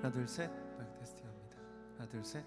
하나 둘 셋. 테스팅합니다. 하나 둘 셋.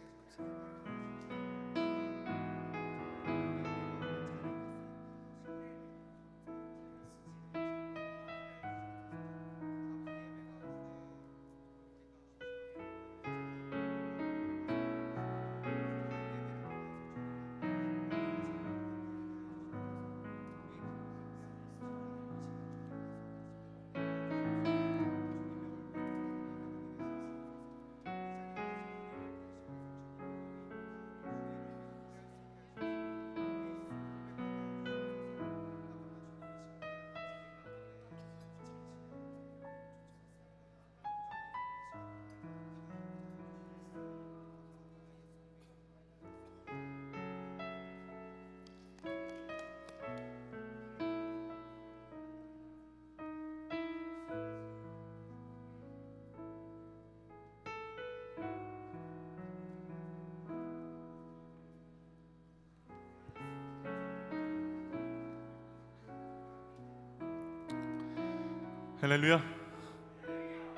할렐루야.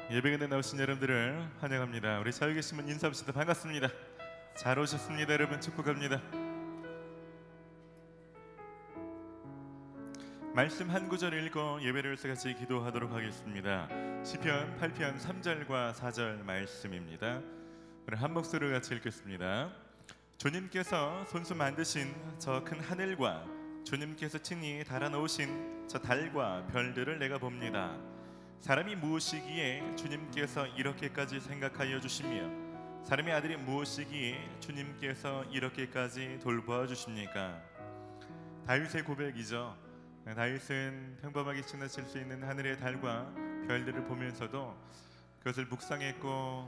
예배견에 나오신 여러분들을 환영합니다. 우리 자유 계신 분 인사합시다. 반갑습니다. 잘 오셨습니다. 여러분 축복합니다. 말씀 한 구절 읽고 예배를 같이 기도하도록 하겠습니다. 시편 8편 3절과 4절 말씀입니다. 우리 한 목소리로 같이 읽겠습니다. 주님께서 손수 만드신 저 큰 하늘과 주님께서 친히 달아놓으신 저 달과 별들을 내가 봅니다. 사람이 무엇이기에 주님께서 이렇게까지 생각하여 주시며 사람의 아들이 무엇이기에 주님께서 이렇게까지 돌보아 주십니까? 다윗의 고백이죠. 다윗은 평범하게 지나칠 수 있는 하늘의 달과 별들을 보면서도 그것을 묵상했고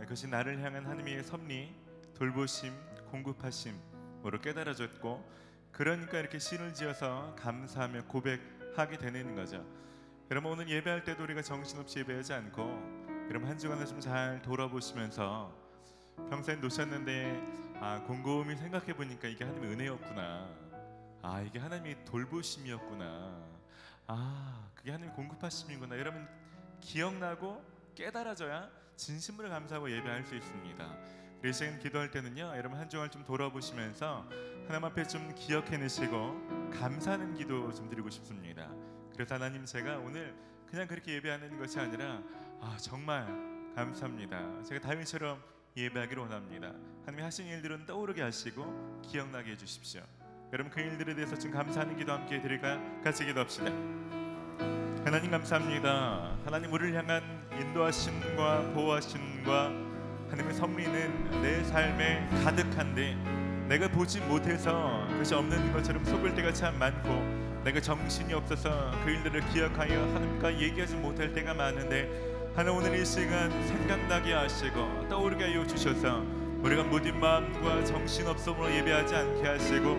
그것이 나를 향한 하나님의 섭리, 돌보심, 공급하심으로 깨달아졌고, 그러니까 이렇게 시를 지어서 감사하며 고백하게 되는 거죠. 여러분, 오늘 예배할 때도 우리가 정신없이 예배하지 않고 여러분 한 주간을 좀 잘 돌아보시면서 평소에 놓으셨는데 곰곰이 생각해 보니까 이게 하나님의 은혜였구나, 이게 하나님의 돌보심이었구나, 그게 하나님의 공급하심이구나, 여러분 기억나고 깨달아져야 진심으로 감사하고 예배할 수 있습니다. 그래서 기도할 때는요, 여러분 한 주간을 좀 돌아보시면서 하나님 앞에 좀 기억해내시고 감사하는 기도 좀 드리고 싶습니다. 그래서 하나님, 제가 오늘 그냥 그렇게 예배하는 것이 아니라 정말 감사합니다. 제가 다윗처럼 예배하기를 원합니다. 하나님이 하신 일들은 떠오르게 하시고 기억나게 해주십시오. 여러분 그 일들에 대해서 지금 감사하는 기도 함께 드릴까? 같이 기도합시다. 하나님 감사합니다. 하나님 우리를 향한 인도하심과 보호하심과 하나님의 섭리는 내 삶에 가득한데 내가 보지 못해서 그것이 없는 것처럼 속을 때가 참 많고, 내가 정신이 없어서 그 일들을 기억하여 하나님과 얘기하지 못할 때가 많은데, 하나님 오늘 이 시간 생각나게 하시고 떠오르게 하여 주셔서 우리가 모든 마음과 정신없음으로 예배하지 않게 하시고,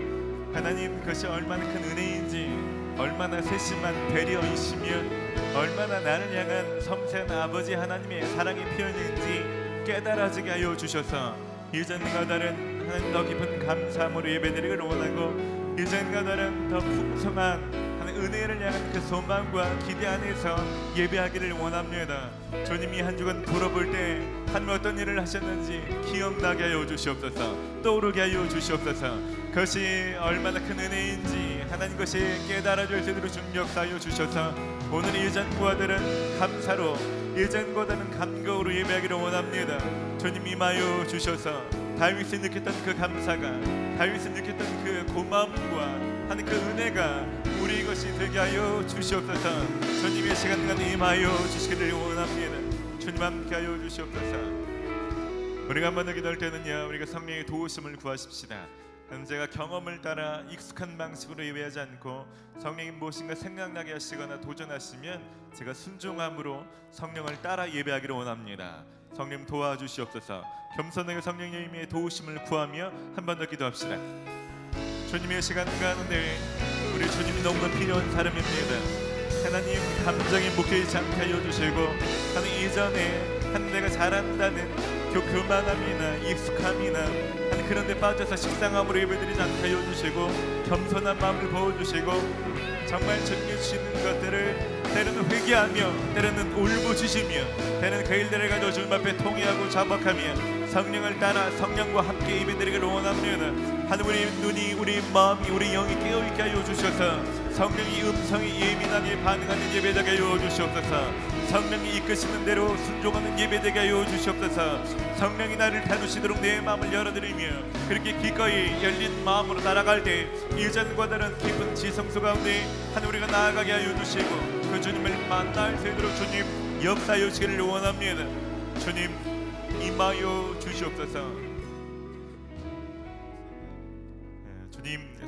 하나님 그것이 얼마나 큰 은혜인지, 얼마나 세심한 배려이시며 얼마나 나를 향한 섬세한 아버지 하나님의 사랑의 표현인지 깨달아지게 하여 주셔서 이전과 다른 하나님 더 깊은 감사함으로 예배드리기를 원하고, 이전과 다른 더 풍성한 하나님 은혜를 향한 그 소망과 기대 안에서 예배하기를 원합니다. 주님이 한 주간 돌아볼 때 하나님 어떤 일을 하셨는지 기억나게 하여 주시옵소서, 떠오르게 하여 주시옵소서. 그것이 얼마나 큰 은혜인지 하나님 것이 깨달아질 수 있도록 중력하여 주셔서 오늘 이전과 다른 감사로, 예전과 다른 감격으로 예배하기를 원합니다. 주님 임하여 주셔서 다윗이 느꼈던 그 감사가, 다윗이 느꼈던 그 고마움과 하는 그 은혜가 우리 것이 되게 하여 주시옵소서. 주님의 시간간 임하여 주시기를 원합니다. 주님 함께 하여 주시옵소서. 우리가 한 번 더 기도할 때는요, 우리가 성령의 도우심을 구하십시다. 제가 경험을 따라 익숙한 방식으로 예배하지 않고 성령이 무엇인가 생각나게 하시거나 도전하시면 제가 순종함으로 성령을 따라 예배하기를 원합니다. 성령 도와주시옵소서. 겸손하게 성령님의 도우심을 구하며 한 번 더 기도합시다. 주님의 시간 가운데 우리 주님이 너무나 필요한 사람입니다. 하나님 감정이 묶여있지 않게 하여 주시고, 하나님 이전에 한 내가 잘한다는 교만함이나 익숙함이나 하나님 그런 데 빠져서 식상함으로 예배드리지 않게 하여 주시고, 겸손한 마음을 부어주시고 정말 주님이 주시는 것들을 때로는 회개하며 때로는 울부짖으며 때로는 그 일들을 가지고 주님 앞에 통회하고 자복하며 성령을 따라 성령과 함께 예배드리기를 원합니다. 하늘 우리 눈이 우리 마음이 우리 영이 깨어있게 하여 주셔서 성령이 음성이 예민하게 반응하는 예배되게 하여 주시옵소서. 성령이 이끄시는 대로 순종하는 예배되게 하여 주시옵소서. 성령이 나를 다루시도록 내 마음을 열어드리며 그렇게 기꺼이 열린 마음으로 날아갈 때 이전과 다른 깊은 지성소 가운데 하늘 우리가 나아가게 하여 주시고 그 주님을 만날 수 있도록 주님 역사하여 주시기를 원합니다. 주님 임하여 주시옵소서.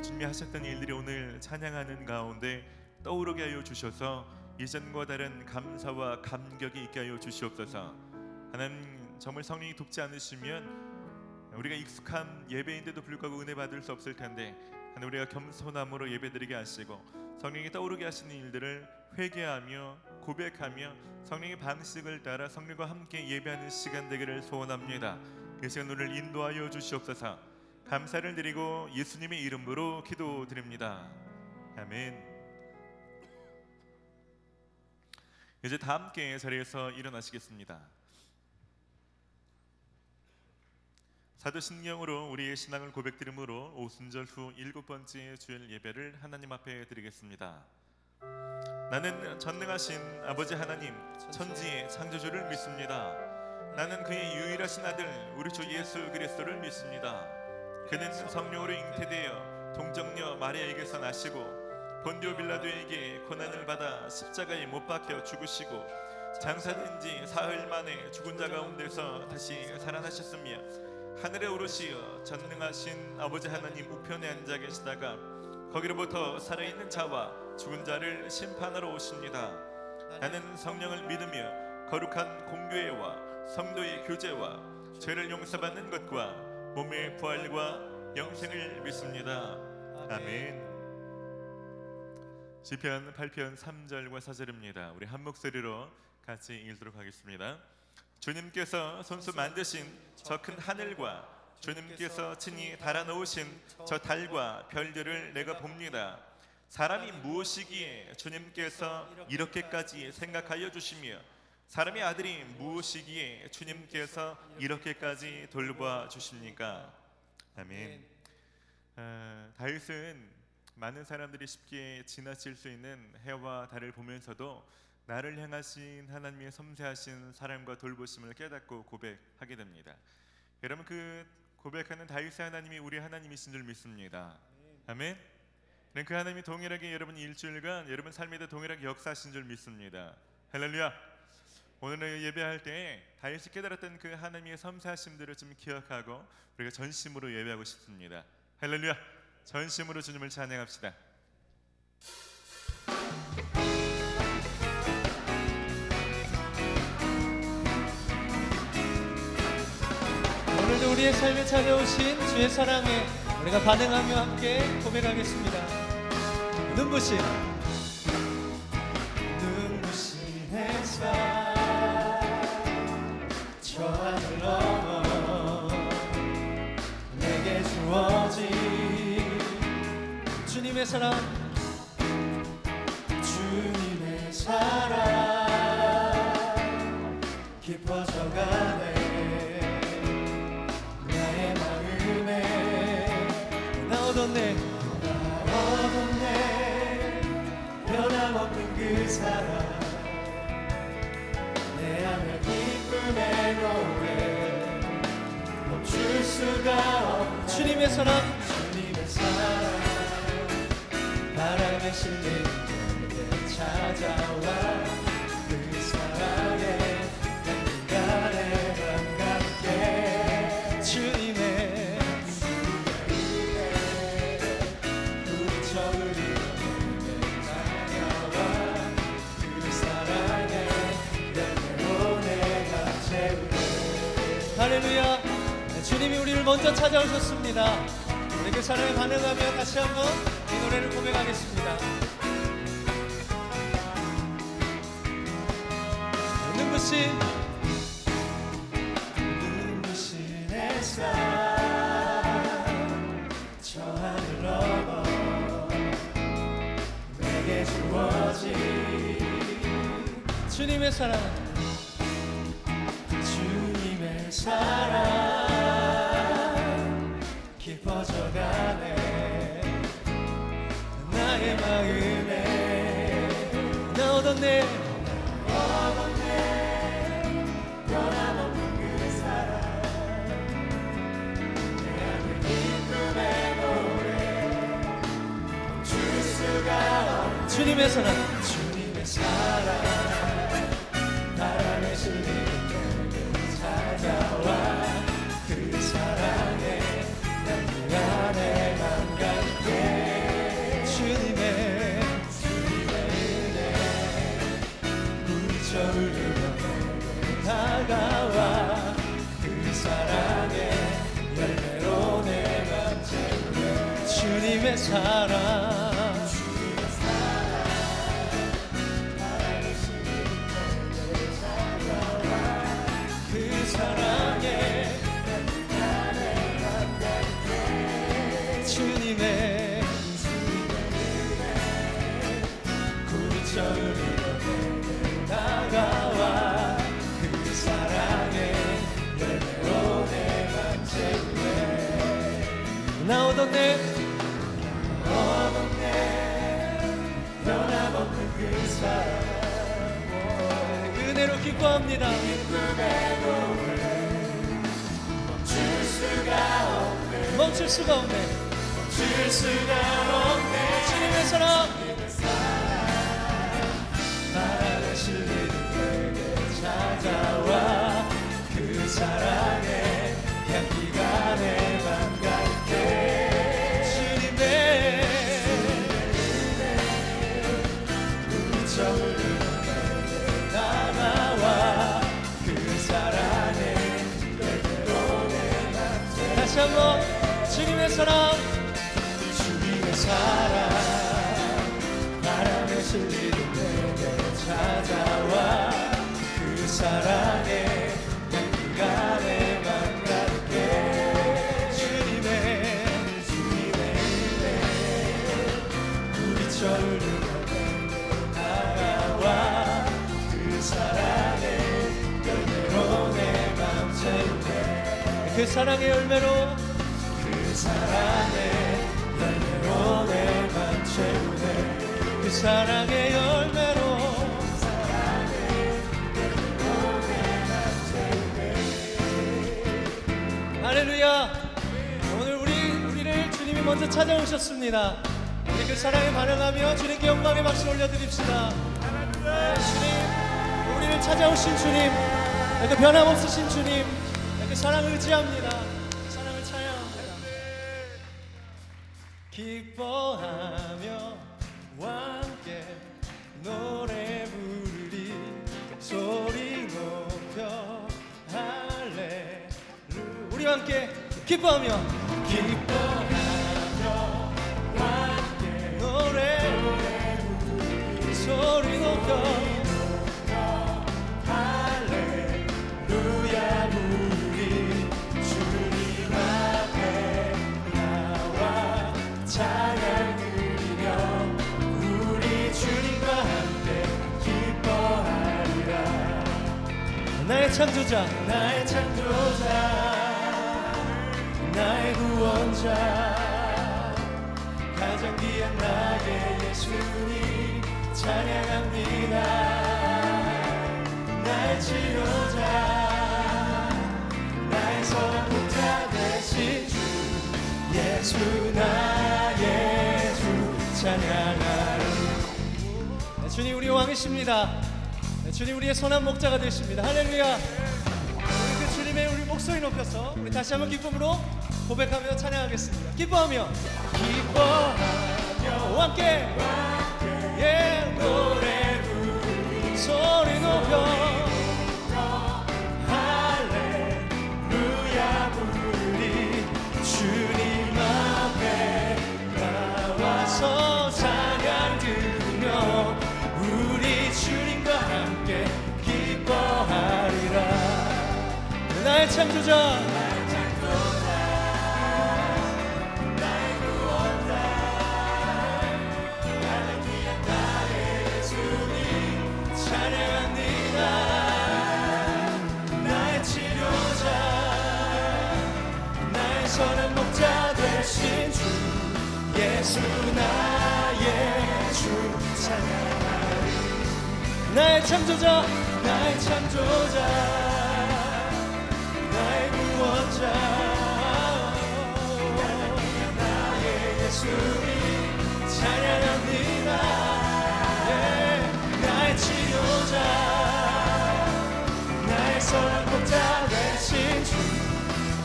주님이 하셨던 일들이 오늘 찬양하는 가운데 떠오르게 하여 주셔서 이전과 다른 감사와 감격이 있게 하여 주시옵소서. 하나님 정말 성령이 돕지 않으시면 우리가 익숙한 예배인데도 불구하고 은혜 받을 수 없을 텐데 하나님 우리가 겸손함으로 예배드리게 하시고 성령이 떠오르게 하시는 일들을 회개하며 고백하며 성령의 방식을 따라 성령과 함께 예배하는 시간 되기를 소원합니다. 이 시간 오늘 인도하여 주시옵소서. 감사를 드리고 예수님의 이름으로 기도드립니다. 아멘. 이제 다 함께 자리에서 일어나시겠습니다. 사도신경으로 우리의 신앙을 고백드림으로 오순절 후 7번째 주일 예배를 하나님 앞에 드리겠습니다. 나는 전능하신 아버지 하나님 천지의 창조주를 믿습니다. 나는 그의 유일하신 아들 우리 주 예수 그리스도를 믿습니다. 그는 성령으로 잉태되어 동정녀 마리아에게서 나시고 본디오 빌라도에게 고난을 받아 십자가에 못 박혀 죽으시고 장사된 지 사흘 만에 죽은 자 가운데서 다시 살아나셨으며 하늘에 오르시어 전능하신 아버지 하나님 우편에 앉아 계시다가 거기로부터 살아있는 자와 죽은 자를 심판하러 오십니다. 나는 성령을 믿으며 거룩한 공교회와 성도의 교제와 죄를 용서받는 것과 몸의 부활과 영생을 믿습니다. 아멘. 시편 8편 3절과 4절입니다. 우리 한 목소리로 같이 읽도록 하겠습니다. 주님께서 손수 만드신 저 큰 하늘과 주님께서 친히 달아놓으신 저 달과 별들을 내가 봅니다. 사람이 무엇이기에 주님께서 이렇게까지 생각하여 주시며 사람의 아들이 무엇이기에 주님께서 이렇게까지 돌봐 주십니까? 아멘. 다윗은 많은 사람들이 쉽게 지나칠 수 있는 해와 달을 보면서도 나를 향하신 하나님의 섬세하신 사랑과 돌보심을 깨닫고 고백하게 됩니다. 여러분 그 고백하는 다윗의 하나님이 우리 하나님이신 줄 믿습니다. 아멘. 그 하나님이 동일하게 여러분 일주일간 여러분 삶에도 동일하게 역사하신 줄 믿습니다. 할렐루야. 오늘 예배할 때 다윗이 깨달았던 그 하나님의 섬세하심들을 좀 기억하고 우리가 전심으로 예배하고 싶습니다. 할렐루야. 전심으로 주님을 찬양합시다. 오늘도 우리의 삶에 찾아오신 주의 사랑에 우리가 반응하며 함께 고백하겠습니다. 눈부신 햇살 저 하늘 넘어 내게 주어진 주님의 사랑 깊어져가네 나의 마음에 나 얻었네 변함없는 그 사랑 내 안에 기쁨의 노래 멈출 수가 없네 주님의 사랑 바람에 실린 내게 찾아와 그 사랑에 난 인간에 반갑게 주님의 우리 적을 이루며 다녀와 그 사랑에 내 내가 채우네 할렐루야. 주님이 우리를 먼저 찾아오셨습니다. 우리 그 사랑에 반응하며 다시 한번 이 노래를 고백하겠습니다. 눈부신 햇살 저 하늘 넘어 내게 주어진 주님의 사랑, 주님의 사랑 깊어져가네 나의 마음에 나오던 내 변함없는 그 사랑 내 안에 기쁨의 노래 멈출 수가 없는 주님의 사랑, 주님의 사랑 바람에 실리는 내게 찾아와 그 사랑에 난 그 안에 맘 가득해 주님의 은혜 물처 흐르며 다가와 그 사랑에 열매로 내 맘 채우네 주님의 사랑, 그 사랑에 주님의 물처 흐르며 다가와 그 사랑에 열매로 내 맘 채우네 나오던 내 변함없는 그 사랑 은혜로 기뻐합니다. 멈출 수가 없네. 줄 수가 없네 주님의 사랑, 바람에 실리는 내게 찾아와 그 사랑에 향기가 내 맘 가득해 주님의 물처 흐르는 내게 다가와 그 사랑에 열매로 내 맘 채우네 다시 한번 주님의 사랑, 주님의 사랑 바람에 실리는 내게 찾아와 그 사랑에 향기가 내 맘 가득해 주님의 은혜 물이쳐 흐르며 내게 다가와 그 사랑에 열매로 내 맘 채우네 그 사랑의 열매로 그 사랑에 열매로 내 맘 채우네 그 사랑의 열매로 할렐루야. 오늘 우리를 주님이 먼저 찾아오셨습니다. 우리 그 사랑에 반응하며 주님께 영광의 박수 올려드립시다. 주님, 우리를 찾아오신 주님, 그 변함없으신 주님, 그 사랑을 의지합니다. 사랑을 찬양합니다. 기뻐하며 함께 노래 부르리 소리 높여 할렐루야. 우리와 함께 기뻐하며 함께 노래 부르리 소리 높여 할렐루야 부르리 주님 앞에 나와 찬양 드리며 우리 주님과 함께 기뻐하리라 나의 창조자 나의 창조자 나의 구원자 가장 귀한 나의 예수님 찬양합니다 나의 치료자 나의 선한 목자 되신 주 예수 나의 주 찬양하리 주님 우리의 왕이십니다. 주님 우리의 선한 목자가 되십니다. 할렐루야. 우리 그 주님의 우리 목소리 높여서 우리 다시 한번 기쁨으로 고백하며 찬양하겠습니다. 기뻐하며 함께 예 노래 부르리 소리 높여 할렐루야 부르리 주님 앞에 나와서 찬양 들으며 우리 주님과 함께 기뻐하리라 나의 창조자 나의 구원자 가장 귀한 예수 나의 주 찬양하리. 나의 창조자, 나의 창조자, 나의 구원자, 나의 예수님 찬양합니다. 나의 치료자, 나의 선한 목자 되신 주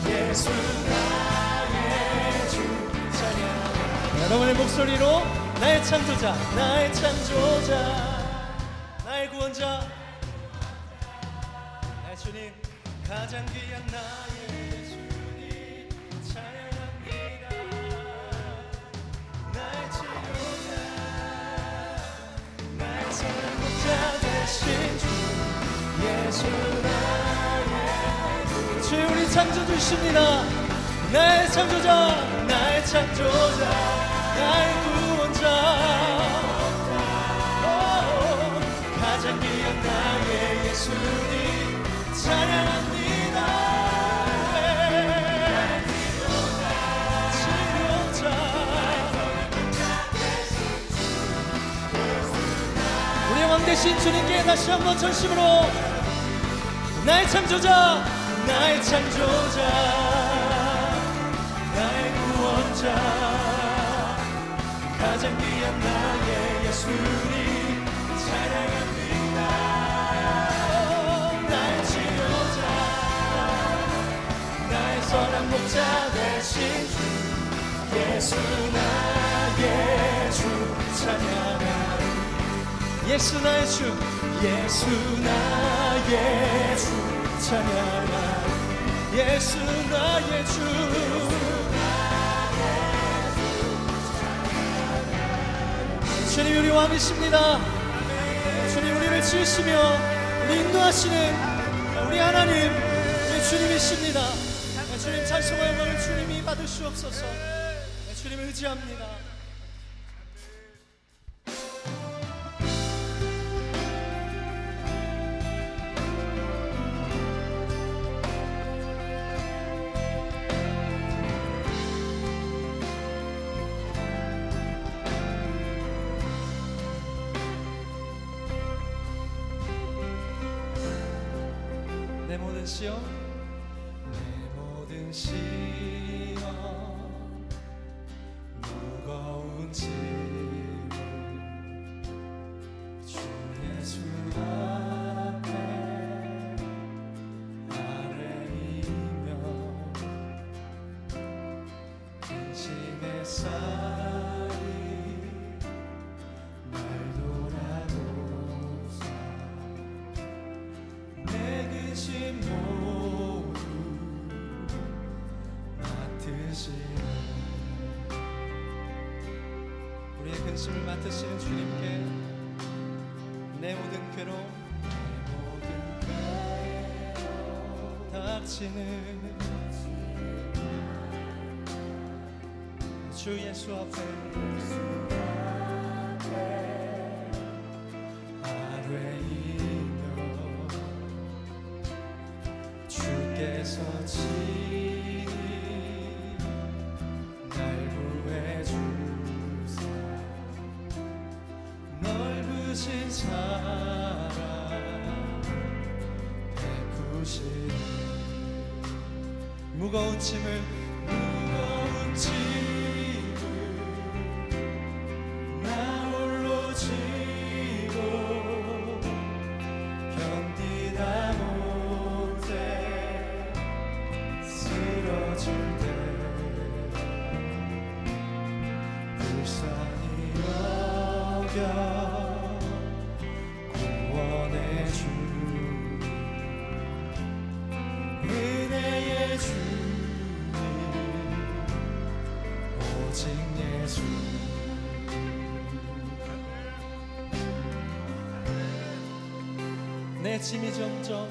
예수 나의 주 찬양합니다. 여러분의 목소리로 나의 창조자, 나의 창조자, 나의 구원자, 나의 주님, 가장 귀한 나의 예수님 찬양합니다. 나의 치료자, 나의 선한 목자 되신 주 예수 나의 주. 주여 우리 창조주십니다. 나의 창조자, 나의 창조자, 나의 구원자, 가장 귀한 나의 예수님 찬양합니다. 치료자, 우리의 왕 되신 주님께 다시 한번 전심으로 나의 창조자, 나의 창조자, 나의 구원자, 가장 귀한 나의 예수님 찬양합니다. 나의 치료자, 나의 선한 목자 되신 주 예수 나의 주 찬양하리. 예수 나의 주, 예수 나의 주 찬양하리. 예수 나의 주, 주님 우리 왕이십니다. 주님 우리를 지으시며 우리 인도하시는 우리 하나님, 우리 주님이십니다. 주님 찬송과 영광을 주님이 받으시옵소서. 주님을 의지합니다. 내 모든 시험, 내 모든 시험, 무거운 짐을 주 예수 앞에 아뢰이며 근심에 쌓인 날 돌아보사 내 근심 모두 맡으시는, 우리의 근심을 맡으시는 주님께 내 모든 괴로움, 닥치는 주 예수 앞에 아뢰이며 주께서 친히 날 구해주사 넓으신 사랑 베푸시니 무거운 짐을 나 홀로 지고 견디다 못해 쓰러질 때 불쌍히 여겨 구원해 주 은혜의 주님 오직 예수. 내 짐이 점점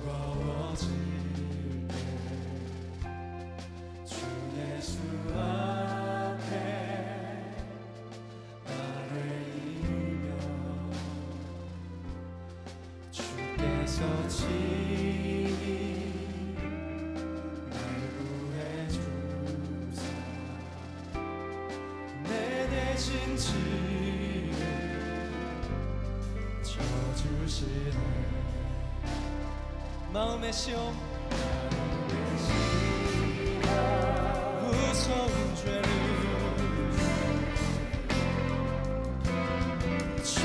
무거워질 때 주 예수 앞에 아뢰이며 주께서 친히 진지를 져주시네. 마음의 시험 무서운 죄를 주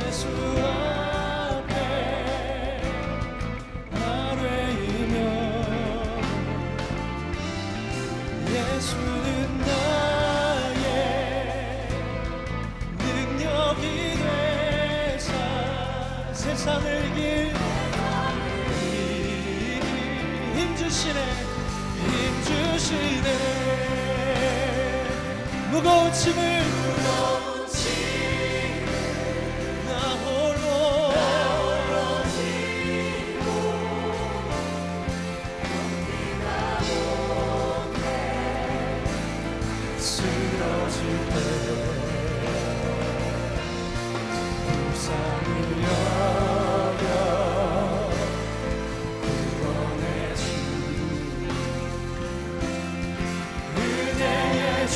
예수 앞에 아뢰이며 예수는 나의 능력이 되사 세상을 이길 힘주시네. 힘주시네. 무거운 짐을 나 홀로 쓰러질 때 불쌍히 여겨 구원해 주 은혜의 주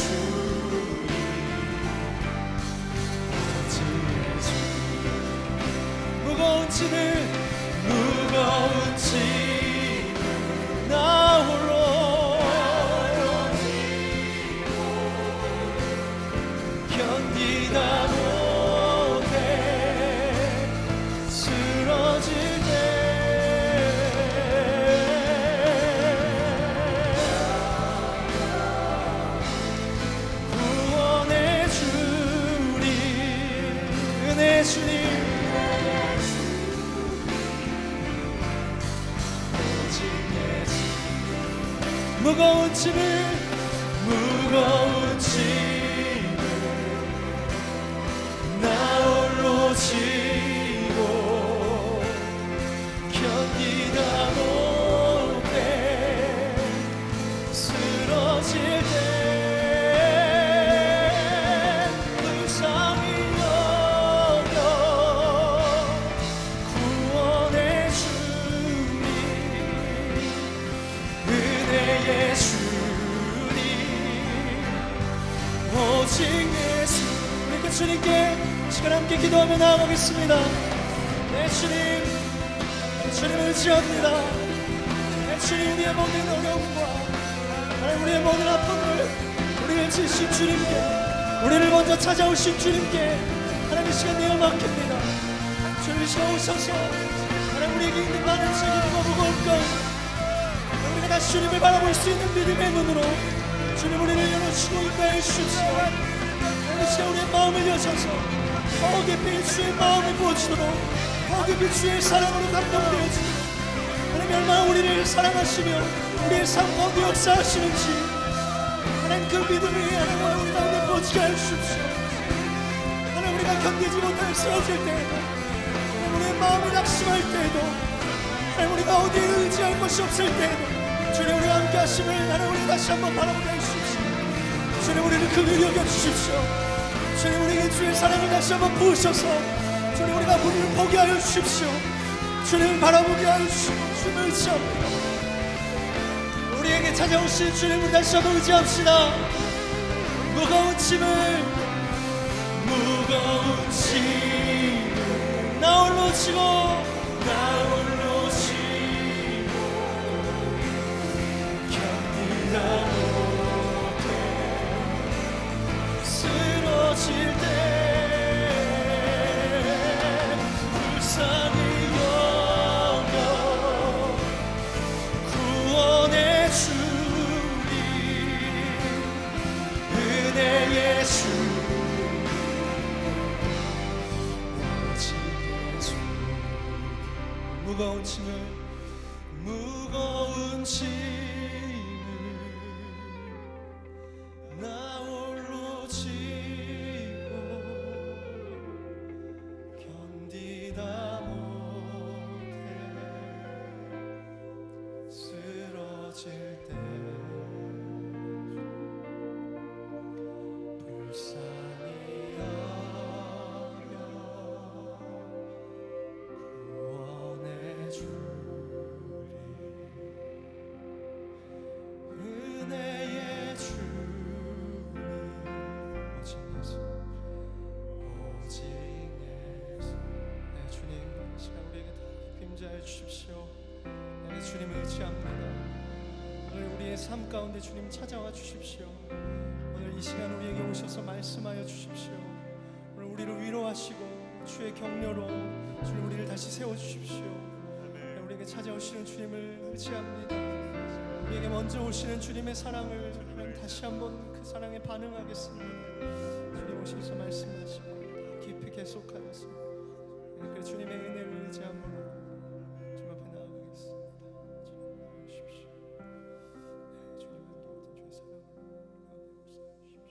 지혜 주 무거운 짐을 무거운 짐을 나 홀로 견디다 못해 쓰러질 때 구원해 주리 은혜 주님 오직 예수 무거운 짐을 무거운 짐을 나 홀로 지고 견디다 못해 쓰러질 때 불쌍히 여겨 구원해 주니 은혜의 주니 오직 예수. 우리 그 주님께 시간 함께 기도하며 나아가겠습니다. 내 주님, 내 주님을 의지합니다. 내 주님, 우리의 모든 어려움과 하나님 우리의 모든 아픔을 우리를 지으신 주님께, 우리를 먼저 찾아오신 주님께 하나님 이 시간 내어 맡깁니다. 주님 이 시간 오셔서 하나님 우리에게 있는 많은 책임과 무거운 것 우리가 다시 주님을 바라볼 수 있는 믿음의 눈으로 주님 우리를 열어주시고 인도해 주십시오. 이 시간 우리의 마음을 여셔서 더 깊이 주의 마음을 부어주도록 더 깊이 주의 사랑으로 감동되어지고 하나님 얼마나 우리를 사랑하시며 우리의 삶 가운데 역사하시는지 하나님 그 믿음이 하나님 우리 가운데 부어지게 하십시오. 하나님 우리가 견디지 못할 쓰러질 때에도 하나님 우리의 마음이 낙심할 때에도 하나님 우리가 어디에 의지할 것이 없을 때에도 주님 우리와 함께 하심을 하나님 우리 다시 한번 바라보게 해주십시오. 주님 우리를 긍휼히 여겨주십시오. 주님 우리에게 주의 사랑을 다시 한번 부으셔서 주님 우리가 우리를 보게 하여 주십시오. 주님을 바라보게 하여 주시고 주님을 의지합니다. 우리에게 찾아오신 주님을 다시 한번 의지합시다. 무거운 짐을 나 홀로 지고 나 홀로 지고 견디다 못해 쓰러질 때 불쌍히 여겨 구원해 주리 은혜의 주 오직 예수 무거운 짐을 나 홀로 지고 견디다 못해 쓰러질 때 불쌍히 여겨 구원해 주 하여 주십시오. 네, 주님 의지합니다. 오늘 우리의 삶 가운데 주님 찾아와 주십시오. 오늘 이 시간 우리에게 오셔서 말씀하여 주십시오. 오늘 우리를 위로하시고 주의 격려로 주님 우리를 다시 세워주십시오. 네, 우리에게 찾아오시는 주님을 의지합니다. 우리에게 먼저 오시는 주님의 사랑을 다시 한번 그 사랑에 반응하겠습니다. 주님 오셔서 말씀하시고 깊이 계속하여서 그 주님의 은혜를 의지함으로 주 앞에 나아가겠습니다. 주님 오십시오. 네, 주님 함께 모든 주의 사랑으로 우리 가운데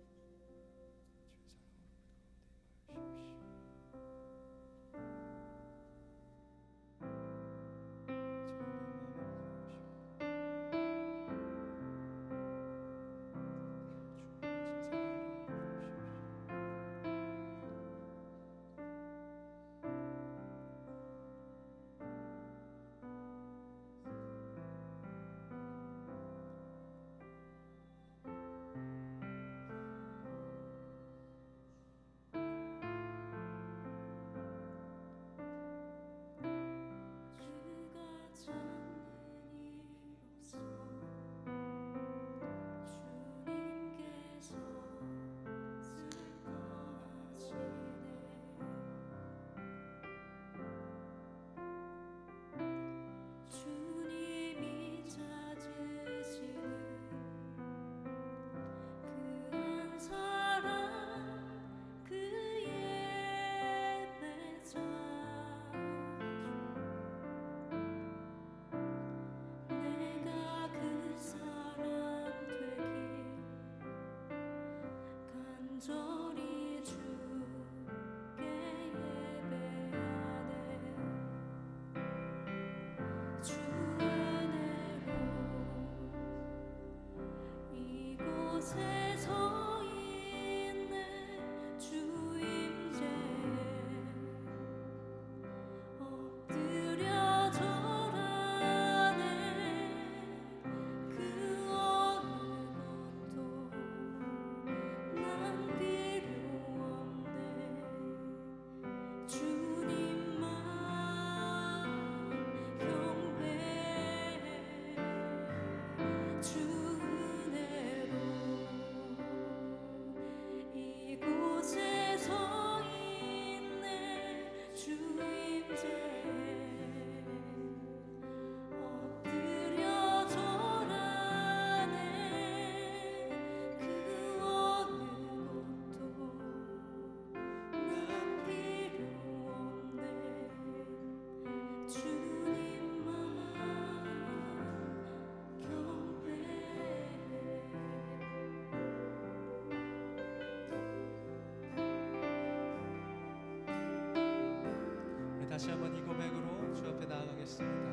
역사하십시오. 주의 사랑으로 우리 가운데 임하십시오. 간절히 주께 예배하네. 주 은혜로 이곳에 서 있네. 주 임재에 엎드려 절하네. 그 어느 것도 난 필요 없네. 주님만 경배해. 주 은혜로 이곳에 서 있네. 주 임재에 엎드려 절하네. 그 어느 것도 난 필요 없네. 주님만 경배해. 우리 다시 한번 이 고백으로 주 앞에 나아가겠습니다.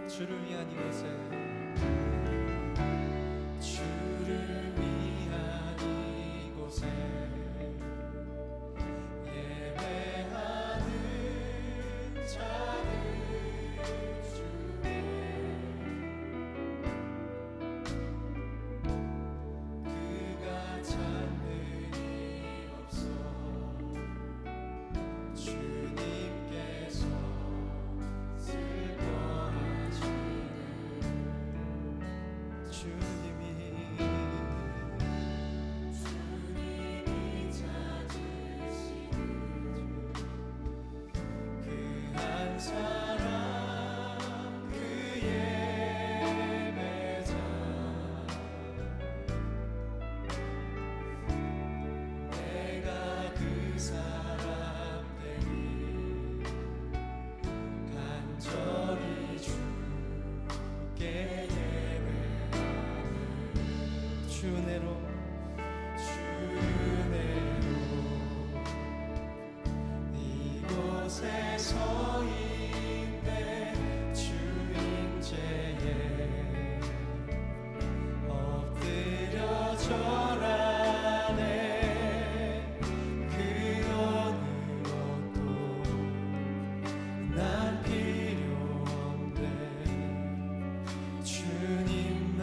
주를 위한 이곳에 주를 위한 이곳에 예배하는 자들 중에 그가 찾는 이 없어 주님께서 슬퍼하시는 주님이 찾으시는 그 한 사람 그 예배자 내가 그 사람 되니 간절히 주께 예배하는 주 은혜로 이곳에 서 있네. 주 임재에 엎드려 절하네. 그 어느 것도 난 필요 없네. 주님만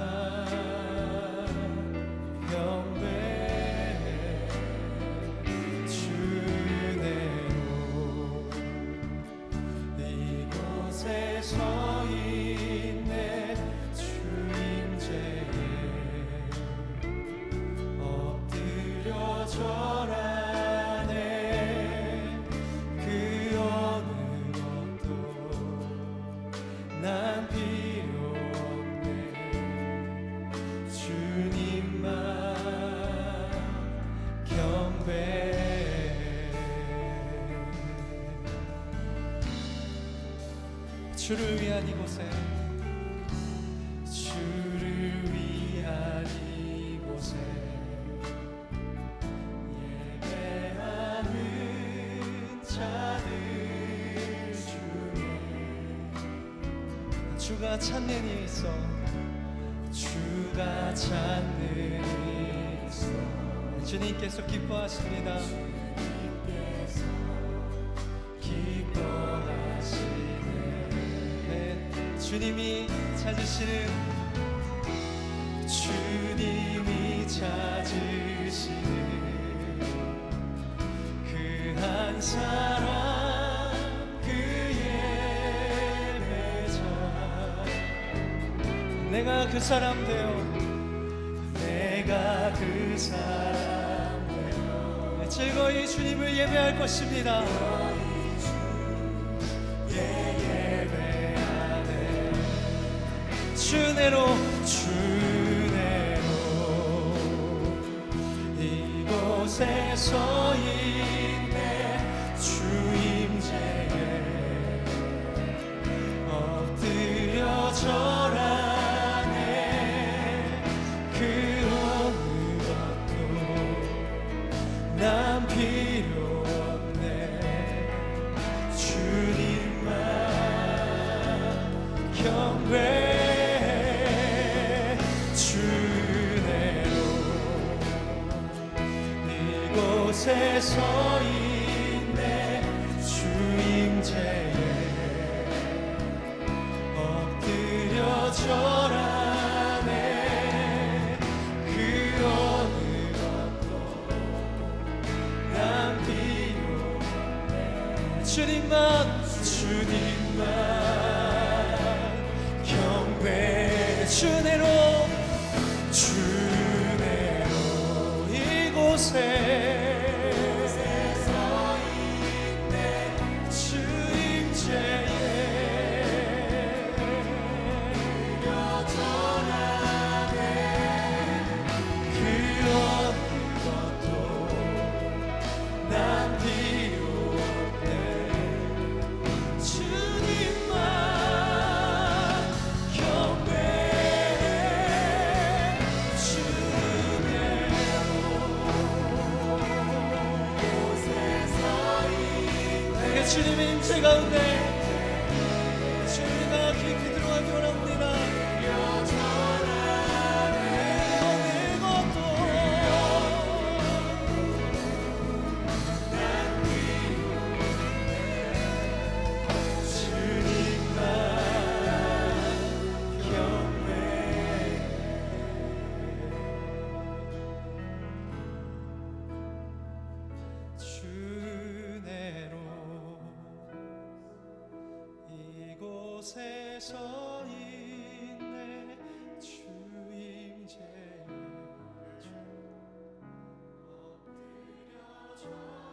경배해. 주 은혜로 주를 위한 이곳에 주를 위한 이곳에 예배하는 자들 중에 주가 찾는 이 있어 주가 찾는 이 있어 주님께서 기뻐하십니다. 기뻐하시네 네, 주님이 찾으시는 주님이 찾으시는 그 한 사람 그 예배자 내가 그 사람 되어 내가 그 사람 되어 즐거이 주님을 예배할 것입니다. 예배하네 주내로 주내로 이곳에서 인내 주임제에 엎드려 절하네 그 어느 것도 난 필요 없네 주님만 경배해 주내로 이곳에서 인내 주임제에 엎드려 절하네 그 어느 것도 난 필요 주님만 경배 주내로 주내로 이곳에 주님의 임재 가운데 주님과 깊이 들어가기 원합니다. 이곳에서 인내 주임제에 엎드려 절하네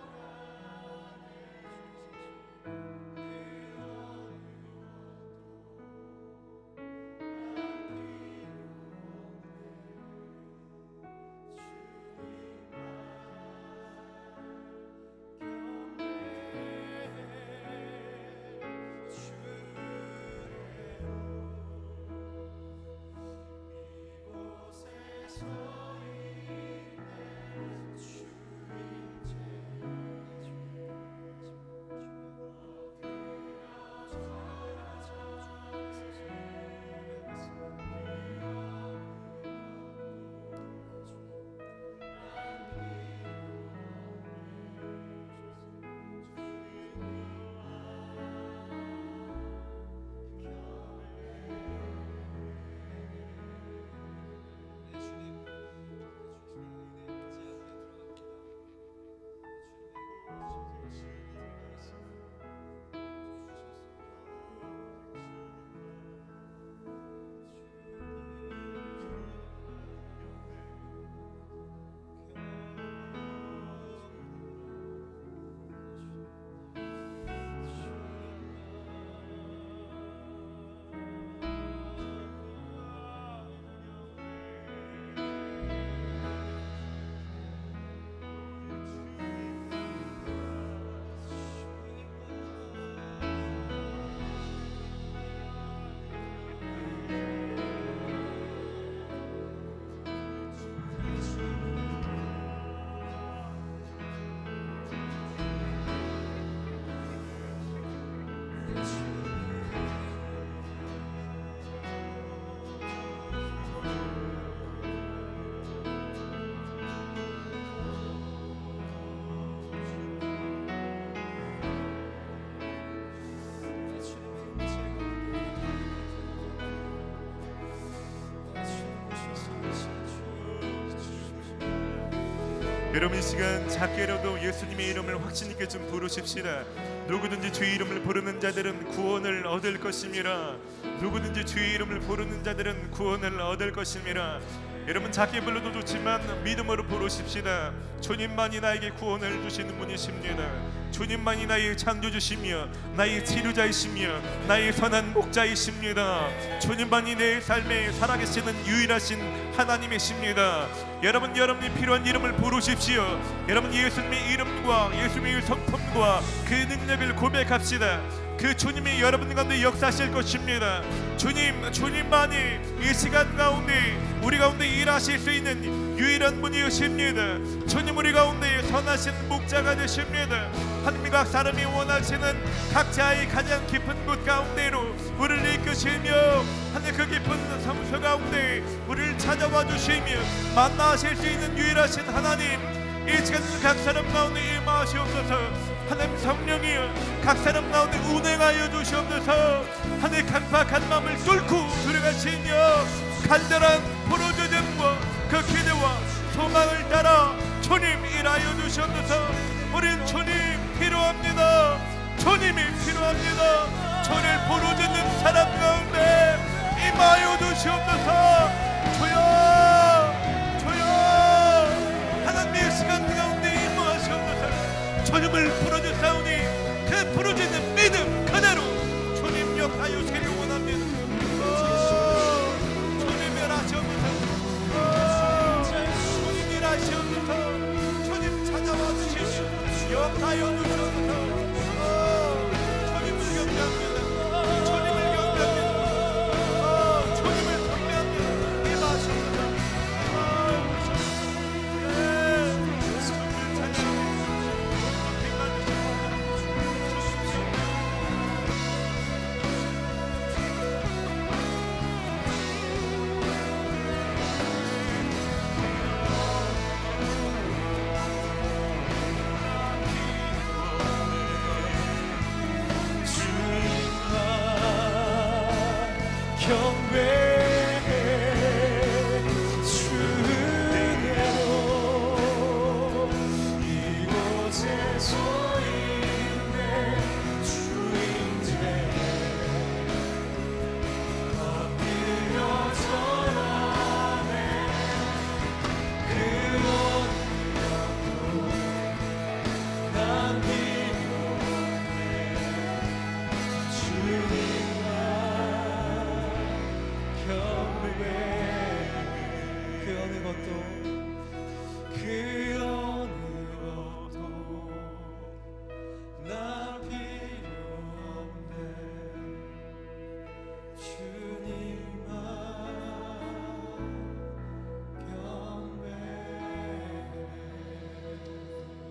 여러분 이 시간 작게라도 예수님의 이름을 확신 있게 좀 부르십시다. 누구든지 주의 이름을 부르는 자들은 구원을 얻을 것임이라. 누구든지 주의 이름을 부르는 자들은 구원을 얻을 것임이라. 여러분 작게 불러도 좋지만 믿음으로 부르십시다. 주님만이 나에게 구원을 주시는 분이십니다. 주님만이 나의 창조주시며 나의 치료자이시며 나의 선한 목자이십니다. 주님만이 내 삶에 살아계시는 유일하신 하나님이십니다. 여러분이 필요한 이름을 부르십시오. 여러분 예수님의 이름과 예수님의 성품과 그 능력을 고백합시다. 그 주님이 여러분 가운데 역사하실 것입니다. 주님만이 이 시간 가운데 우리 가운데 일하실 수 있는 유일한 분이십니다. 주님 우리 가운데 선하신 목자가 되십니다. 하나님 각 사람이 원하시는 각자의 가장 깊은 곳 가운데로 우리를 이끄시며 하나님 그 깊은 성소 가운데 우리를 찾아와 주시며 만나실 수 있는 유일하신 하나님, 이 시간 각 사람 가운데 임하시옵소서. 하나님 성령이여 각 사람 가운데 운행하여 주시옵소서. 하나님 강팍한 마음을 뚫고 들어가시며 간절한 부르짖음과 그 기대와 소망을 따라 주님 일하여 주시옵소서. 우린 주님 필요합니다. 주님이 필요합니다. 주를 부르짖는 사람 가운데 임하여 주시옵소서. 주여 하나님의 시간 가운데 임하시옵소서. 주님을 부르짖사오니 그 부르짖는 믿음 그대로 주님 역하여 주시기를 원합니다. 주님 일하시옵소서. 주님 일하시옵소서. 주님 찾아와 주시옵소서. 역하여 주시옵소서. 주님을 경배합니다. 주님을 경배합니다. 주님을 경배합니다. 임하시옵소서.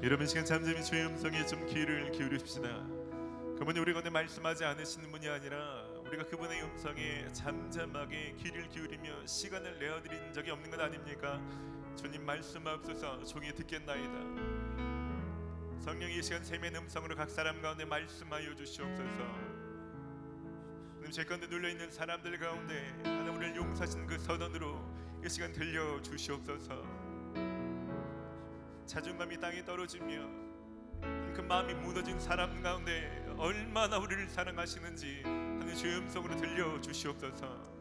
여러분 시간 잠잠히 주의 음성에 좀 귀를 기울이십시다. 그분이 우리 가운데 말씀하지 않으시는 분이 아니라 우리가 그분의 음성에 잠잠하게 귀를 기울이며 시간을 내어드린 적이 없는 것 아닙니까? 주님 말씀하옵소서. 종이 듣겠나이다. 성령이 이 시간 세미한 음성으로 각 사람 가운데 말씀하여 주시옵소서. 하나님 제 가운데 눌려있는 사람들 가운데 하나님 우리를 용서하신 그 선언으로 이 시간 들려 주시옵소서. 자존감이 땅에 떨어지며 그 마음이 무너진 사람 가운데 얼마나 우리를 사랑하시는지 하나님 주의 음성으로 들려 주시옵소서.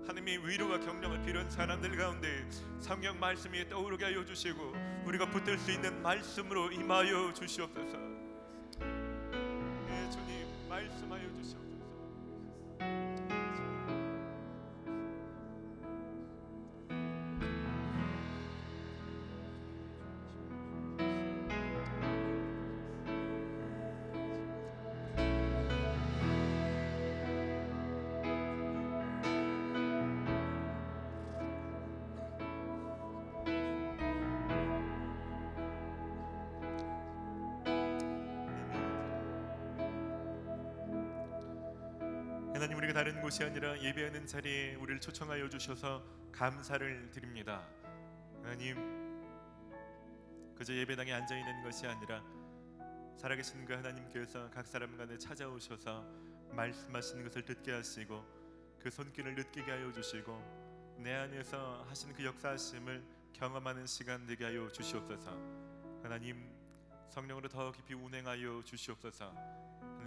하나님이 위로와 격려를 필요한 사람들 가운데 성경 말씀이 떠오르게 하여 주시고 우리가 붙들 수 있는 말씀으로 임하여 주시옵소서. 네, 주님 말씀하여 주시옵소서. 하나님 우리가 다른 곳이 아니라 예배하는 자리에 우리를 초청하여 주셔서 감사를 드립니다. 하나님 그저 예배당에 앉아있는 것이 아니라 살아계신 그 하나님께서 각 사람 간에 찾아오셔서 말씀하시는 것을 듣게 하시고 그 손길을 느끼게 하여 주시고 내 안에서 하신 그 역사하심을 경험하는 시간 되게 하여 주시옵소서. 하나님, 성령으로 더 깊이 운행하여 주시옵소서.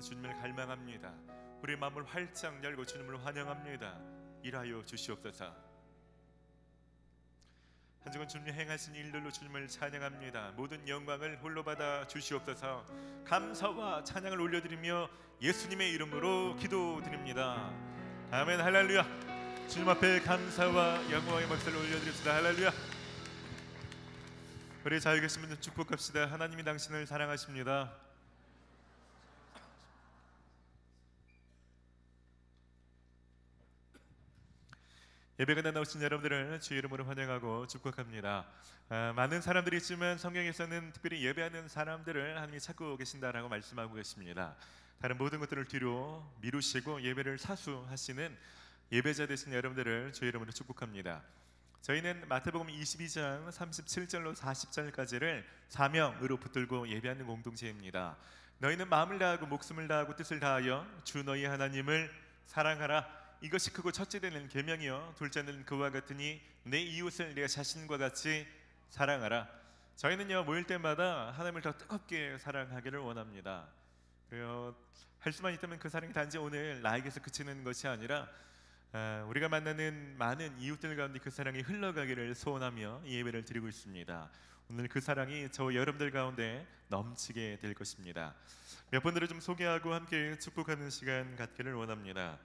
주님을 갈망합니다. 우리 마음을 활짝 열고 주님을 환영합니다. 일하여 주시옵소서. 한 주간 주님 행하신 일들로 주님을 찬양합니다. 모든 영광을 홀로 받아 주시옵소서. 감사와 찬양을 올려드리며 예수님의 이름으로 기도드립니다. 아멘. 할렐루야. 주님 앞에 감사와 영광의 목소리를 올려드립시다. 할렐루야. 우리 자유 계신 분들 축복합시다. 하나님이 당신을 사랑하십니다. 예배가 나오신 여러분들을 주의 이름으로 환영하고 축복합니다. 많은 사람들이 있지만 성경에서는 특별히 예배하는 사람들을 하나님이 찾고 계신다라고 말씀하고 계십니다. 다른 모든 것들을 뒤로 미루시고 예배를 사수하시는 예배자 되신 여러분들을 주의 이름으로 축복합니다. 저희는 마태복음 22장 37절로 40절까지를 사명으로 붙들고 예배하는 공동체입니다. 너희는 마음을 다하고 목숨을 다하고 뜻을 다하여 주 너희 하나님을 사랑하라. 이것이 크고 첫째 되는 계명이요 둘째는 그와 같으니 내 이웃을 내 자신과 같이 사랑하라. 저희는요 모일 때마다 하나님을 더 뜨겁게 사랑하기를 원합니다. 그래요, 할 수만 있다면 그 사랑이 단지 오늘 나에게서 그치는 것이 아니라 우리가 만나는 많은 이웃들 가운데 그 사랑이 흘러가기를 소원하며 이 예배를 드리고 있습니다. 오늘 그 사랑이 저 여러분들 가운데 넘치게 될 것입니다. 몇 분들을 좀 소개하고 함께 축복하는 시간 갖기를 원합니다.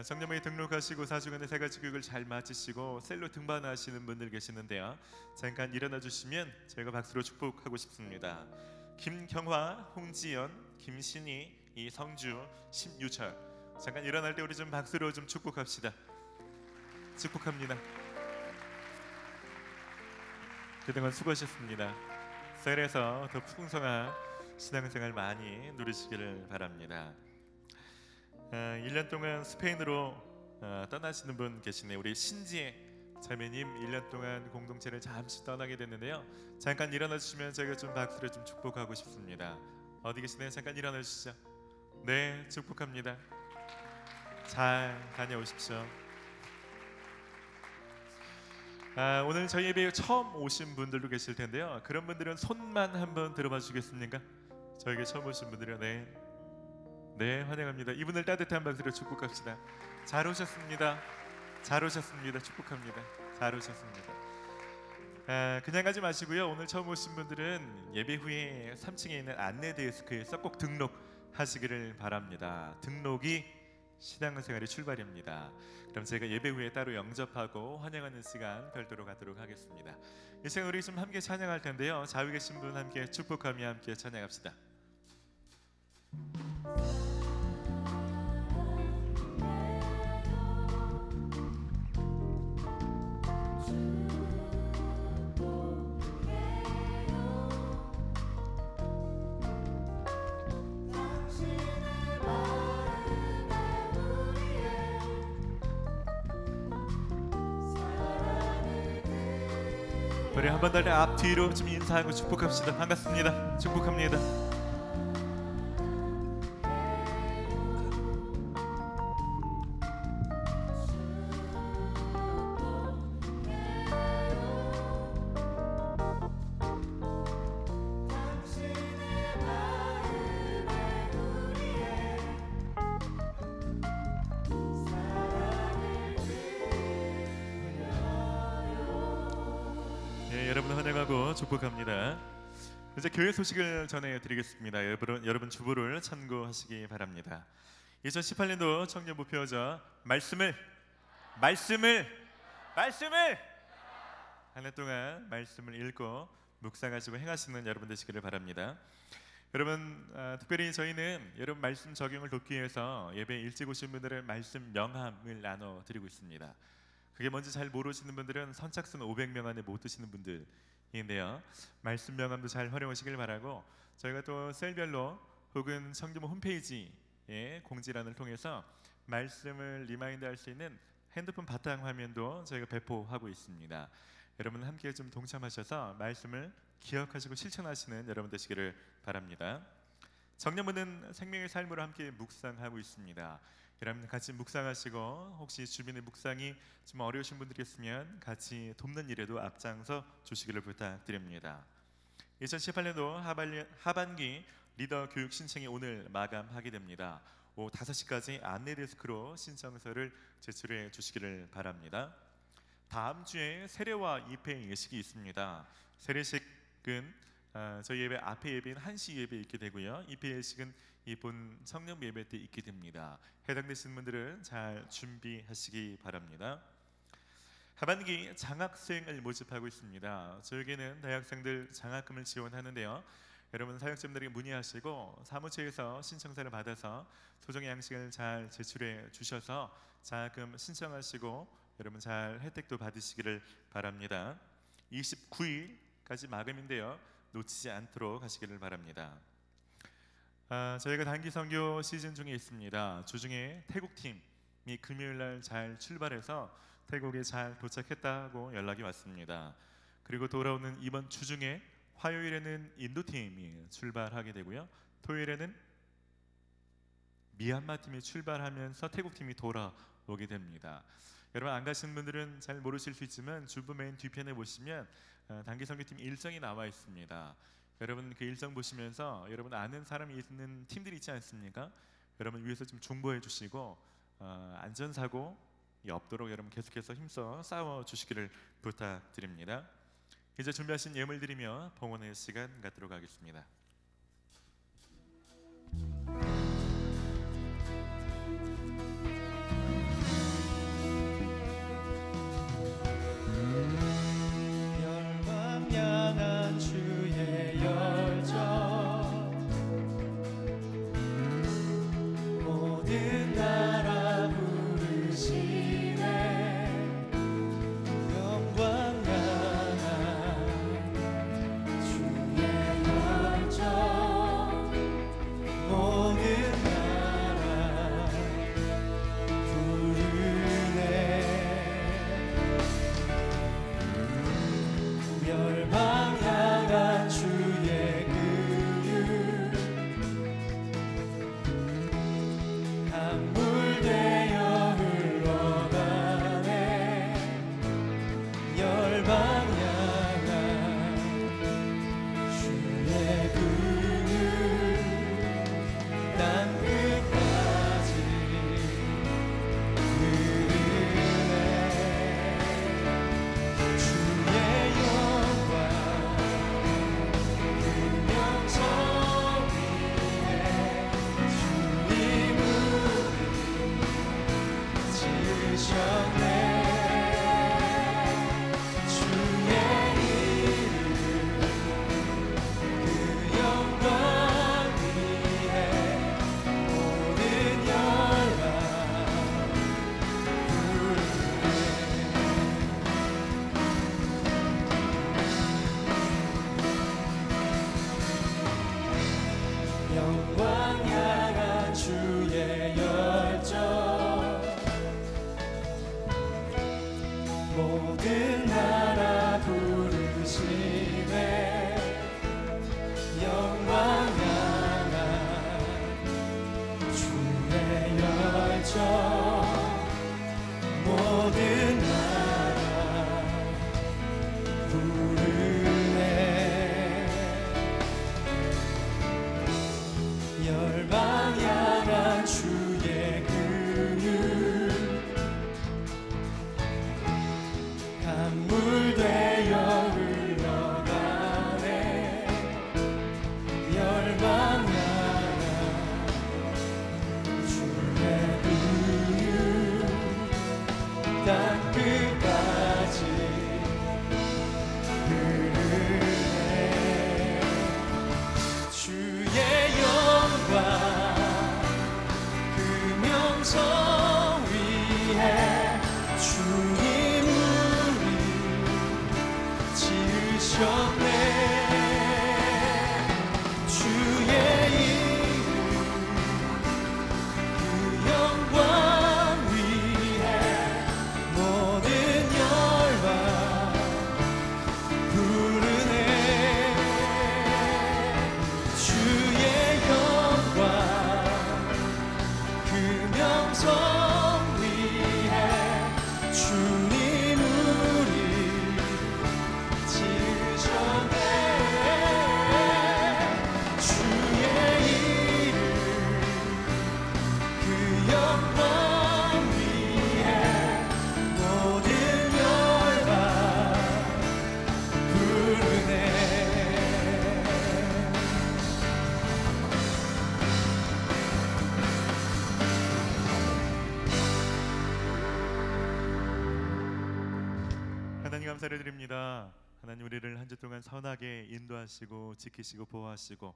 성령에 등록하시고 4주간의 세 가지 교육을 잘 마치시고 셀로 등반하시는 분들 계시는데요, 잠깐 일어나 주시면 저희가 박수로 축복하고 싶습니다. 김경화, 홍지연, 김신희, 이성주, 심유철, 잠깐 일어날 때 우리 좀 박수로 좀 축복합시다. 축복합니다. 그동안 수고하셨습니다. 셀에서 더 풍성한 신앙생활 많이 누리시기를 바랍니다. 1년 동안 스페인으로 떠나시는 분 계시네요. 우리 신지혜 자매님 1년 동안 공동체를 잠시 떠나게 됐는데요, 잠깐 일어나 주시면 제가 좀 박수로 좀 축복하고 싶습니다. 어디 계시나요? 잠깐 일어나 주시죠. 네, 축복합니다. 잘 다녀오십시오. 오늘 저희 예배에 처음 오신 분들도 계실 텐데요, 그런 분들은 손만 한번 들어봐 주시겠습니까? 저에게 처음 오신 분들이요. 네, 환영합니다. 이분을 따뜻한 박수로 축복합시다. 잘 오셨습니다. 잘 오셨습니다. 축복합니다. 잘 오셨습니다. 그냥 가지 마시고요, 오늘 처음 오신 분들은 예배 후에 3층에 있는 안내 데스크에서 꼭 등록하시기를 바랍니다. 등록이 신앙생활의 출발입니다. 그럼 제가 예배 후에 따로 영접하고 환영하는 시간 별도로 갖도록 하겠습니다. 이 시간 우리 좀 함께 찬양할 텐데요, 좌우 계신 분 함께 축복하며 함께 찬양합시다. 우리 한 번 더 앞뒤로 좀 인사하고 축복합시다. 반갑습니다. 축복합니다. 여러분 환영하고 축복합니다. 이제 교회 소식을 전해드리겠습니다. 여러분 주보를 참고하시기 바랍니다. 2018년도 청년 목표죠. 말씀을 한 해 동안 말씀을 읽고 묵상하시고 행하시는 여러분 되시기를 바랍니다. 여러분 특별히 저희는 여러분 말씀 적용을 돕기 위해서 예배 일찍 오신 분들의 말씀 명함을 나눠드리고 있습니다. 그게 뭔지 잘 모르시는 분들은 선착순 500명 안에 못 드시는 분들인데요, 말씀 명함도 잘 활용하시길 바라고, 저희가 또 셀별로 혹은 청주모 홈페이지에 공지란을 통해서 말씀을 리마인드할 수 있는 핸드폰 바탕화면도 저희가 배포하고 있습니다. 여러분 함께 좀 동참하셔서 말씀을 기억하시고 실천하시는 여러분 되시기를 바랍니다. 정년문은 생명의 삶으로 함께 묵상하고 있습니다. 여러분 같이 묵상하시고 혹시 주변에 묵상이 좀 어려우신 분들이 있으면 같이 돕는 일에도 앞장서 주시기를 부탁드립니다. 2018년도 하반기 리더 교육 신청이 오늘 마감하게 됩니다. 오후 5시까지 안내 데스크로 신청서를 제출해 주시기를 바랍니다. 다음 주에 세례와 입회 예식이 있습니다. 세례식은 저희 예배 앞에 예배인 1시 예배 있게 되고요. 입회 예식은 이 본 성령 예배 때 있게 됩니다. 해당되시는 분들은 잘 준비하시기 바랍니다. 하반기 장학생을 모집하고 있습니다. 저에게는 대학생들 장학금을 지원하는데요. 여러분 사역자분들에게 문의하시고 사무처에서 신청서를 받아서 소정의 양식을 잘 제출해 주셔서 장학금 신청하시고 여러분 잘 혜택도 받으시기를 바랍니다. 29일까지 마감인데요. 놓치지 않도록 하시기를 바랍니다. 저희가 단기 선교 시즌 중에 있습니다. 주중에 태국팀이 금요일날 잘 출발해서 태국에 잘 도착했다고 연락이 왔습니다. 그리고 돌아오는 이번 주중에 화요일에는 인도팀이 출발하게 되고요. 토요일에는 미얀마 팀이 출발하면서 태국팀이 돌아오게 됩니다. 여러분 안 가신 분들은 잘 모르실 수 있지만 주부 맨 뒤편에 보시면 단기 선교팀 일정이 나와 있습니다. 여러분 그 일정 보시면서 여러분 아는 사람이 있는 팀들이 있지 않습니까? 여러분 위해서 좀 중보해 주시고 안전사고 없도록 여러분 계속해서 힘써 싸워 주시기를 부탁드립니다. 이제 준비하신 예물 드리며 봉헌의 시간 갖도록 하겠습니다. 열망향한 주의 열정 모든 나라 부르시네 영광 향한 주의 열정 모든 나라 부르네 열방 향한 주의 그유 강물 되어 흘러가네 열방 향한 주의 그유 땅 끝까지 흐르네 주의 영광 그 명성 위에 주님을 지으셨네 주의 이름 그 영광 위에 모든 열방 영광 향한 주의 열정 모든 나라 부르시네 영광 향한 주의 열정 모든 나라 부르네 열방 향한 주의 그유 강물 되어 흘러가네 열방 향한 주의 그유 땅 끝까지 흐르네 주의 영광 그 명성 위에 주님 우리 지으셨네 주의 이름 그 영광 위에 모든 열방 부르네 주의 영광 그 명성 감사를 드립니다. 하나님, 우리를 한 주 동안 선하게 인도하시고 지키시고 보호하시고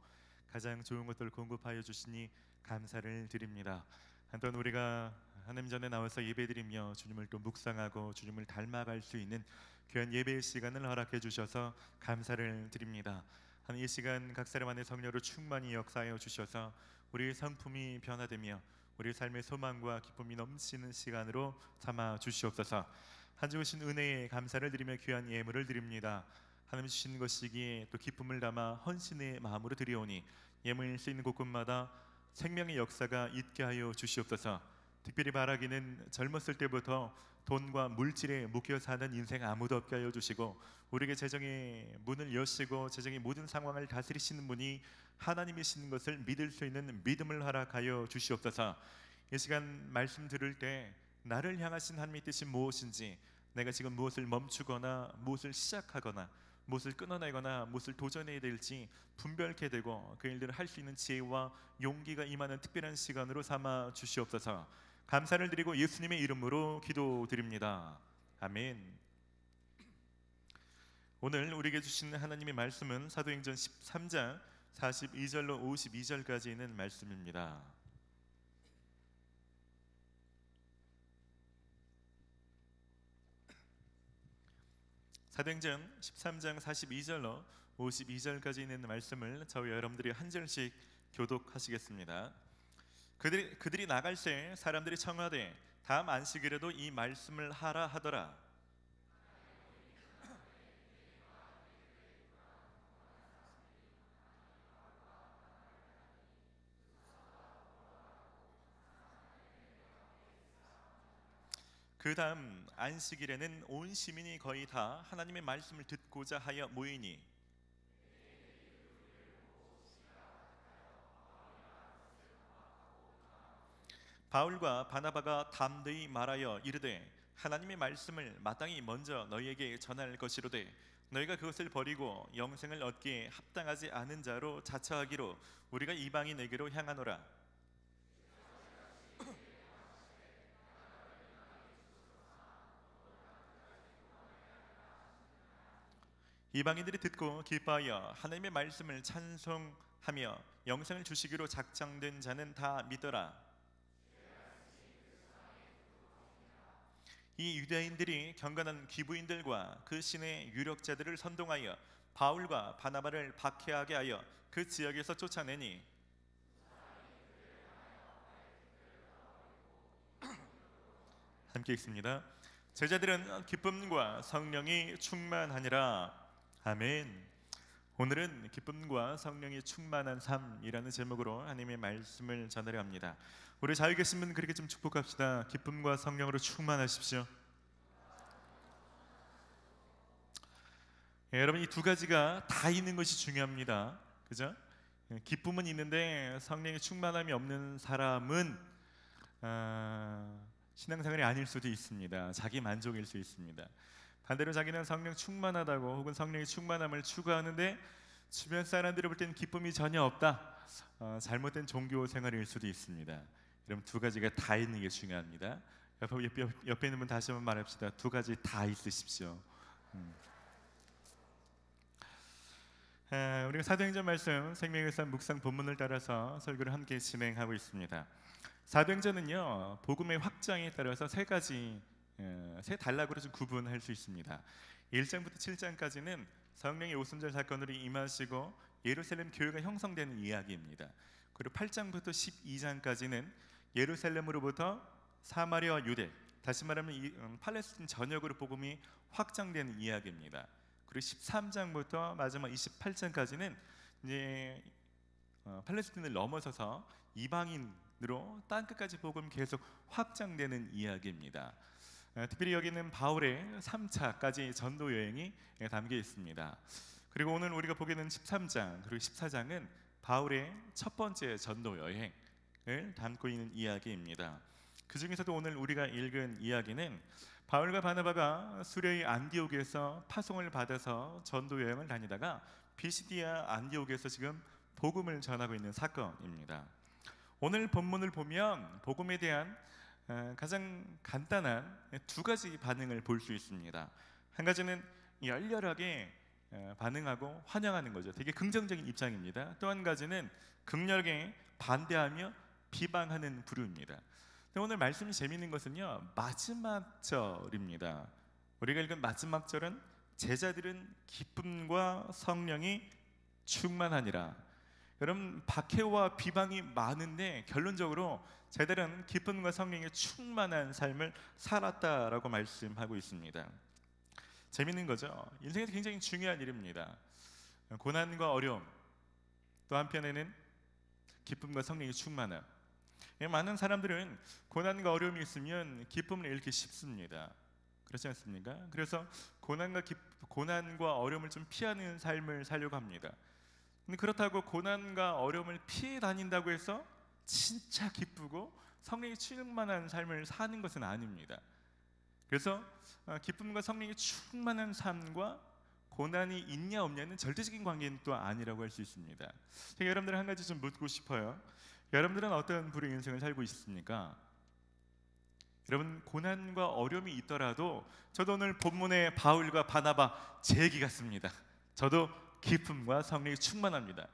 가장 좋은 것들을 공급하여 주시니 감사를 드립니다. 한편 우리가 하나님 전에 나와서 예배드리며 주님을 또 묵상하고 주님을 닮아갈 수 있는 귀한 예배의 시간을 허락해 주셔서 감사를 드립니다. 하나님, 이 시간 각 사람 안에 성령으로 충만히 역사하여 주셔서 우리의 성품이 변화되며 우리의 삶의 소망과 기쁨이 넘치는 시간으로 삼아 주시옵소서. 한 주 주신 은혜에 감사를 드리며 귀한 예물을 드립니다. 하나님 주신 것이기에 또 기쁨을 담아 헌신의 마음으로 드리오니 예물 쓰이는 곳곳마다 생명의 역사가 있게 하여 주시옵소서. 특별히 바라기는 젊었을 때부터 돈과 물질에 묶여 사는 인생 아무도 없게 하여 주시고 우리에게 재정의 문을 여시고 재정의 모든 상황을 다스리시는 분이 하나님이시는 것을 믿을 수 있는 믿음을 허락하여 주시옵소서. 이 시간 말씀 들을 때 나를 향하신 하나님의 뜻이 무엇인지, 내가 지금 무엇을 멈추거나 무엇을 시작하거나 무엇을 끊어내거나 무엇을 도전해야 될지 분별케 되고 그 일들을 할 수 있는 지혜와 용기가 임하는 특별한 시간으로 삼아 주시옵소서. 감사를 드리고 예수님의 이름으로 기도드립니다. 아멘. 오늘 우리에게 주신 하나님의 말씀은 사도행전 13장 42절로 52절까지 있는 말씀입니다. 사도행전 13장 42절로 52절까지 있는 말씀을 저희 여러분들이 한 절씩 교독하시겠습니다. 그들이 나갈 새 사람들이 청하되 다음 안식일에도 이 말씀을 하라 하더라. 그 다음 안식일에는 온 시민이 거의 다 하나님의 말씀을 듣고자 하여 모이니 바울과 바나바가 담대히 말하여 이르되 하나님의 말씀을 마땅히 먼저 너희에게 전할 것이로되 너희가 그것을 버리고 영생을 얻기에 합당하지 않은 자로 자처하기로 우리가 이방인에게로 향하노라. 이방인들이 듣고 기뻐하여 하나님의 말씀을 찬송하며 영생을 주시기로 작정된 자는 다 믿더라. 이 유대인들이 경건한 기부인들과 그 신의 유력자들을 선동하여 바울과 바나바를 박해하게 하여 그 지역에서 쫓아내니 함께 읽습니다. 제자들은 기쁨과 성령이 충만하니라. 아멘. 오늘은 기쁨과 성령이 충만한 삶이라는 제목으로 하나님의 말씀을 전하려 합니다. 우리 자유 계신 분 그렇게 좀 축복합시다. 기쁨과 성령으로 충만하십시오. 여러분, 이 두 가지가 다 있는 것이 중요합니다. 그죠? 기쁨은 있는데 성령의 충만함이 없는 사람은 신앙생활이 아닐 수도 있습니다. 자기 만족일 수 있습니다. 반대로 자기는 성령 충만하다고 혹은 성령의 충만함을 추구하는데 주변 사람들이 볼 때는 기쁨이 전혀 없다. 잘못된 종교 생활일 수도 있습니다. 여러분, 두 가지가 다 있는 게 중요합니다. 옆에 있는 분 다시 한번 말합시다. 두 가지 다 있으십시오. 우리가 사도행전 말씀 생명의 산 묵상 본문을 따라서 설교를 함께 진행하고 있습니다. 사도행전은요, 복음의 확장에 따라서 세 단락으로 좀 구분할 수 있습니다. 1장부터 7장까지는 성령의 오순절 사건으로 임하시고 예루살렘 교회가 형성되는 이야기입니다. 그리고 8장부터 12장까지는 예루살렘으로부터 사마리아와 유대, 다시 말하면 팔레스틴 전역으로 복음이 확장되는 이야기입니다. 그리고 13장부터 마지막 28장까지는 이제 팔레스틴을 넘어서서 이방인으로 땅끝까지 복음 계속 확장되는 이야기입니다. 특별히 여기는 바울의 3차까지 전도 여행이 담겨 있습니다. 그리고 오늘 우리가 보게 되는 13장 그리고 14장은 바울의 첫 번째 전도 여행을 담고 있는 이야기입니다. 그 중에서도 오늘 우리가 읽은 이야기는 바울과 바나바가 수레의 안디옥에서 파송을 받아서 전도 여행을 다니다가 비시디아 안디옥에서 지금 복음을 전하고 있는 사건입니다. 오늘 본문을 보면 복음에 대한 가장 간단한 두 가지 반응을 볼 수 있습니다. 한 가지는 열렬하게 반응하고 환영하는 거죠. 되게 긍정적인 입장입니다. 또 한 가지는 극렬하게 반대하며 비방하는 부류입니다. 오늘 말씀이 재미있는 것은요, 마지막 절입니다. 우리가 읽은 마지막 절은 제자들은 기쁨과 성령이 충만하니라. 여러분, 박해와 비방이 많은데 결론적으로 제자들은 기쁨과 성령이 충만한 삶을 살았다라고 말씀하고 있습니다. 재밌는 거죠. 인생에서 굉장히 중요한 일입니다. 고난과 어려움, 또 한편에는 기쁨과 성령이 충만함. 많은 사람들은 고난과 어려움이 있으면 기쁨을 잃기 쉽습니다. 그렇지 않습니까? 그래서 고난과 어려움을 좀 피하는 삶을 살려고 합니다. 근데 그렇다고 고난과 어려움을 피해 다닌다고 해서 진짜 기쁘고 성령이 충만한 삶을 사는 것은 아닙니다. 그래서 기쁨과 성령이 충만한 삶과 고난이 있냐 없냐는 절대적인 관계는 또 아니라고 할 수 있습니다. 제가 여러분들 한 가지 좀 묻고 싶어요. 여러분들은 어떤 부류의 인생을 살고 있습니까? 여러분, 고난과 어려움이 있더라도 저도 오늘 본문의 바울과 바나바 제 얘기 같습니다. 저도 기쁨과 성령이 충만합니다.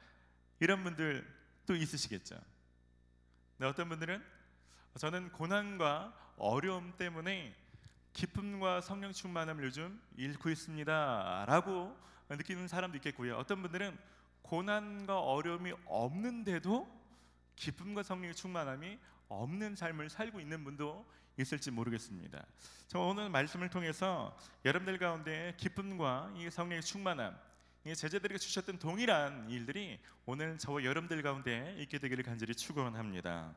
이런 분들 또 있으시겠죠. 네, 어떤 분들은 저는 고난과 어려움 때문에 기쁨과 성령 충만함을 요즘 잃고 있습니다 라고 느끼는 사람도 있겠고요. 어떤 분들은 고난과 어려움이 없는데도 기쁨과 성령의 충만함이 없는 삶을 살고 있는 분도 있을지 모르겠습니다. 저 오늘 말씀을 통해서 여러분들 가운데 기쁨과 이 성령의 충만함, 이 제자들에게 주셨던 동일한 일들이 오늘 저와 여러분들 가운데 있게 되기를 간절히 축원합니다.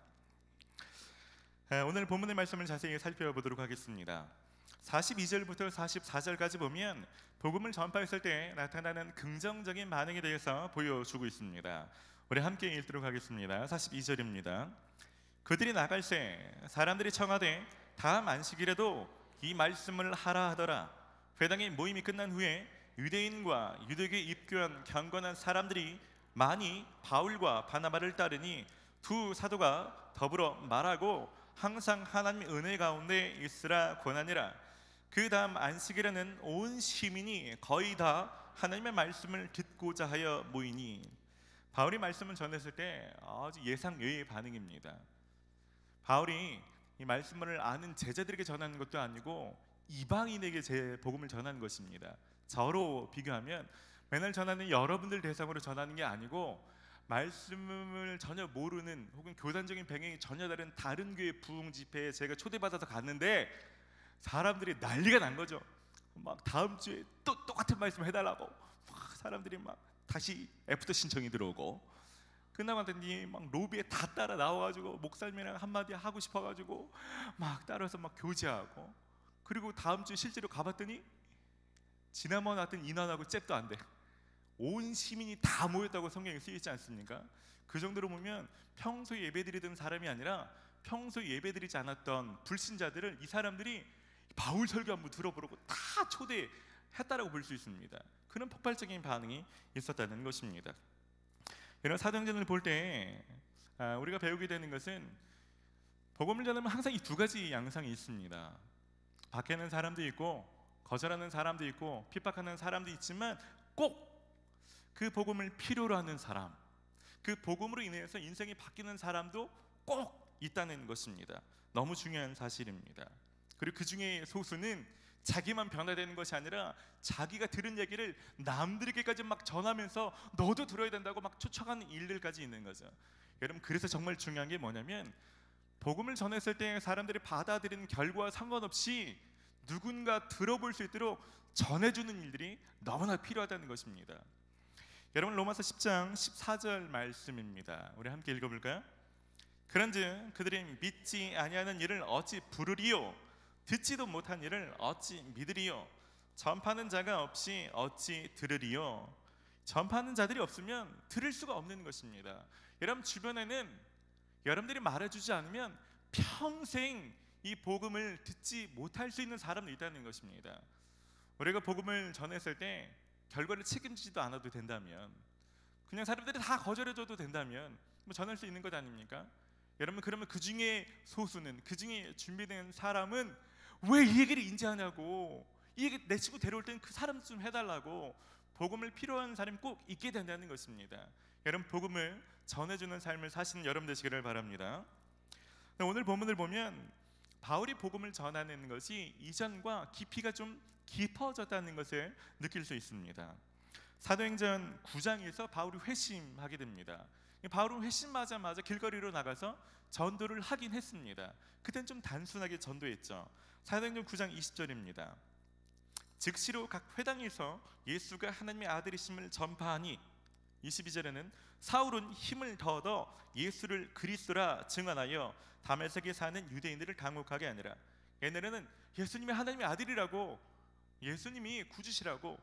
오늘 본문의 말씀을 자세히 살펴보도록 하겠습니다. 42절부터 44절까지 보면 복음을 전파했을 때 나타나는 긍정적인 반응에 대해서 보여주고 있습니다. 우리 함께 읽도록 하겠습니다. 42절입니다. 그들이 나갈새 사람들이 청하되 다음 안식일에도 이 말씀을 하라 하더라. 회당의 모임이 끝난 후에 유대인과 유대교에 입교한 경건한 사람들이 많이 바울과 바나바를 따르니 두 사도가 더불어 말하고 항상 하나님의 은혜 가운데 있으라 권하니라. 그 다음 안식일에는 온 시민이 거의 다 하나님의 말씀을 듣고자 하여 모이니. 바울이 말씀을 전했을 때 아주 예상 외의 반응입니다. 바울이 이 말씀을 아는 제자들에게 전하는 것도 아니고 이방인에게 제 복음을 전하는 것입니다. 저로 비교하면 맨날 전하는 여러분들 대상으로 전하는 게 아니고 말씀을 전혀 모르는 혹은 교단적인 배경이 전혀 다른 교회 부흥 집회에 제가 초대받아서 갔는데 사람들이 난리가 난 거죠. 막 다음 주에 또 똑같은 말씀 해달라고 막 사람들이 막 다시 애프터 신청이 들어오고, 끝나고 나더니 막 로비에 다 따라 나와가지고 목사님이랑 한마디 하고 싶어가지고 막 따라서 막 교제하고, 그리고 다음 주에 실제로 가봤더니 지난번 왔던 인원하고 잽도 안 돼. 온 시민이 다 모였다고 성경에 쓰여있지 않습니까? 그 정도로 보면 평소에 예배드리던 사람이 아니라 평소에 예배드리지 않았던 불신자들을 이 사람들이 바울 설교 한번 들어보라고 다 초대했다라고 볼 수 있습니다. 그런 폭발적인 반응이 있었다는 것입니다. 이런 사도행전을 볼 때 우리가 배우게 되는 것은 복음을 전하면 항상 이 두 가지 양상이 있습니다. 박해하는 사람도 있고 거절하는 사람도 있고 핍박하는 사람도 있지만 꼭 그 복음을 필요로 하는 사람, 그 복음으로 인해서 인생이 바뀌는 사람도 꼭 있다는 것입니다. 너무 중요한 사실입니다. 그리고 그 중에 소수는 자기만 변화되는 것이 아니라 자기가 들은 얘기를 남들에게까지 막 전하면서 너도 들어야 된다고 막 초청하는 일들까지 있는 거죠. 여러분, 그래서 정말 중요한 게 뭐냐면 복음을 전했을 때 사람들이 받아들이는 결과와 상관없이 누군가 들어볼 수 있도록 전해주는 일들이 너무나 필요하다는 것입니다. 여러분, 로마서 10장 14절 말씀입니다. 우리 함께 읽어볼까요? 그런즉 그들이 믿지 아니하는 일을 어찌 부르리요? 듣지도 못한 일을 어찌 믿으리요? 전파하는 자가 없이 어찌 들으리요? 전파하는 자들이 없으면 들을 수가 없는 것입니다. 여러분, 주변에는 여러분들이 말해주지 않으면 평생 이 복음을 듣지 못할 수 있는 사람도 있다는 것입니다. 우리가 복음을 전했을 때 결과를 책임지지도 않아도 된다면, 그냥 사람들이 다 거절해줘도 된다면 뭐 전할 수 있는 것 아닙니까? 여러분, 그러면 그 중에 소수는, 그 중에 준비된 사람은 왜 이 얘기를 인지하냐고, 이게 내 친구 데려올 때는 그 사람 좀 해달라고 복음을 필요한 사람이 꼭 있게 된다는 것입니다. 여러분, 복음을 전해주는 삶을 사시는 여러분 되시기를 바랍니다. 오늘 본문을 보면 바울이 복음을 전하는 것이 이전과 깊이가 좀 깊어졌다는 것을 느낄 수 있습니다. 사도행전 9장에서 바울이 회심하게 됩니다. 바울은 회심하자마자 길거리로 나가서 전도를 하긴 했습니다. 그땐 좀 단순하게 전도했죠. 사도행전 9장 20절입니다. 즉시로 각 회당에서 예수가 하나님의 아들이심을 전파하니, 22절에는 사울은 힘을 더얻어 예수를 그리스도라 증언하여 다메섹에 사는 유대인들을 당혹하게 하니라. 얘네는 예수님이 하나님의 아들이라고, 예수님이 구주시라고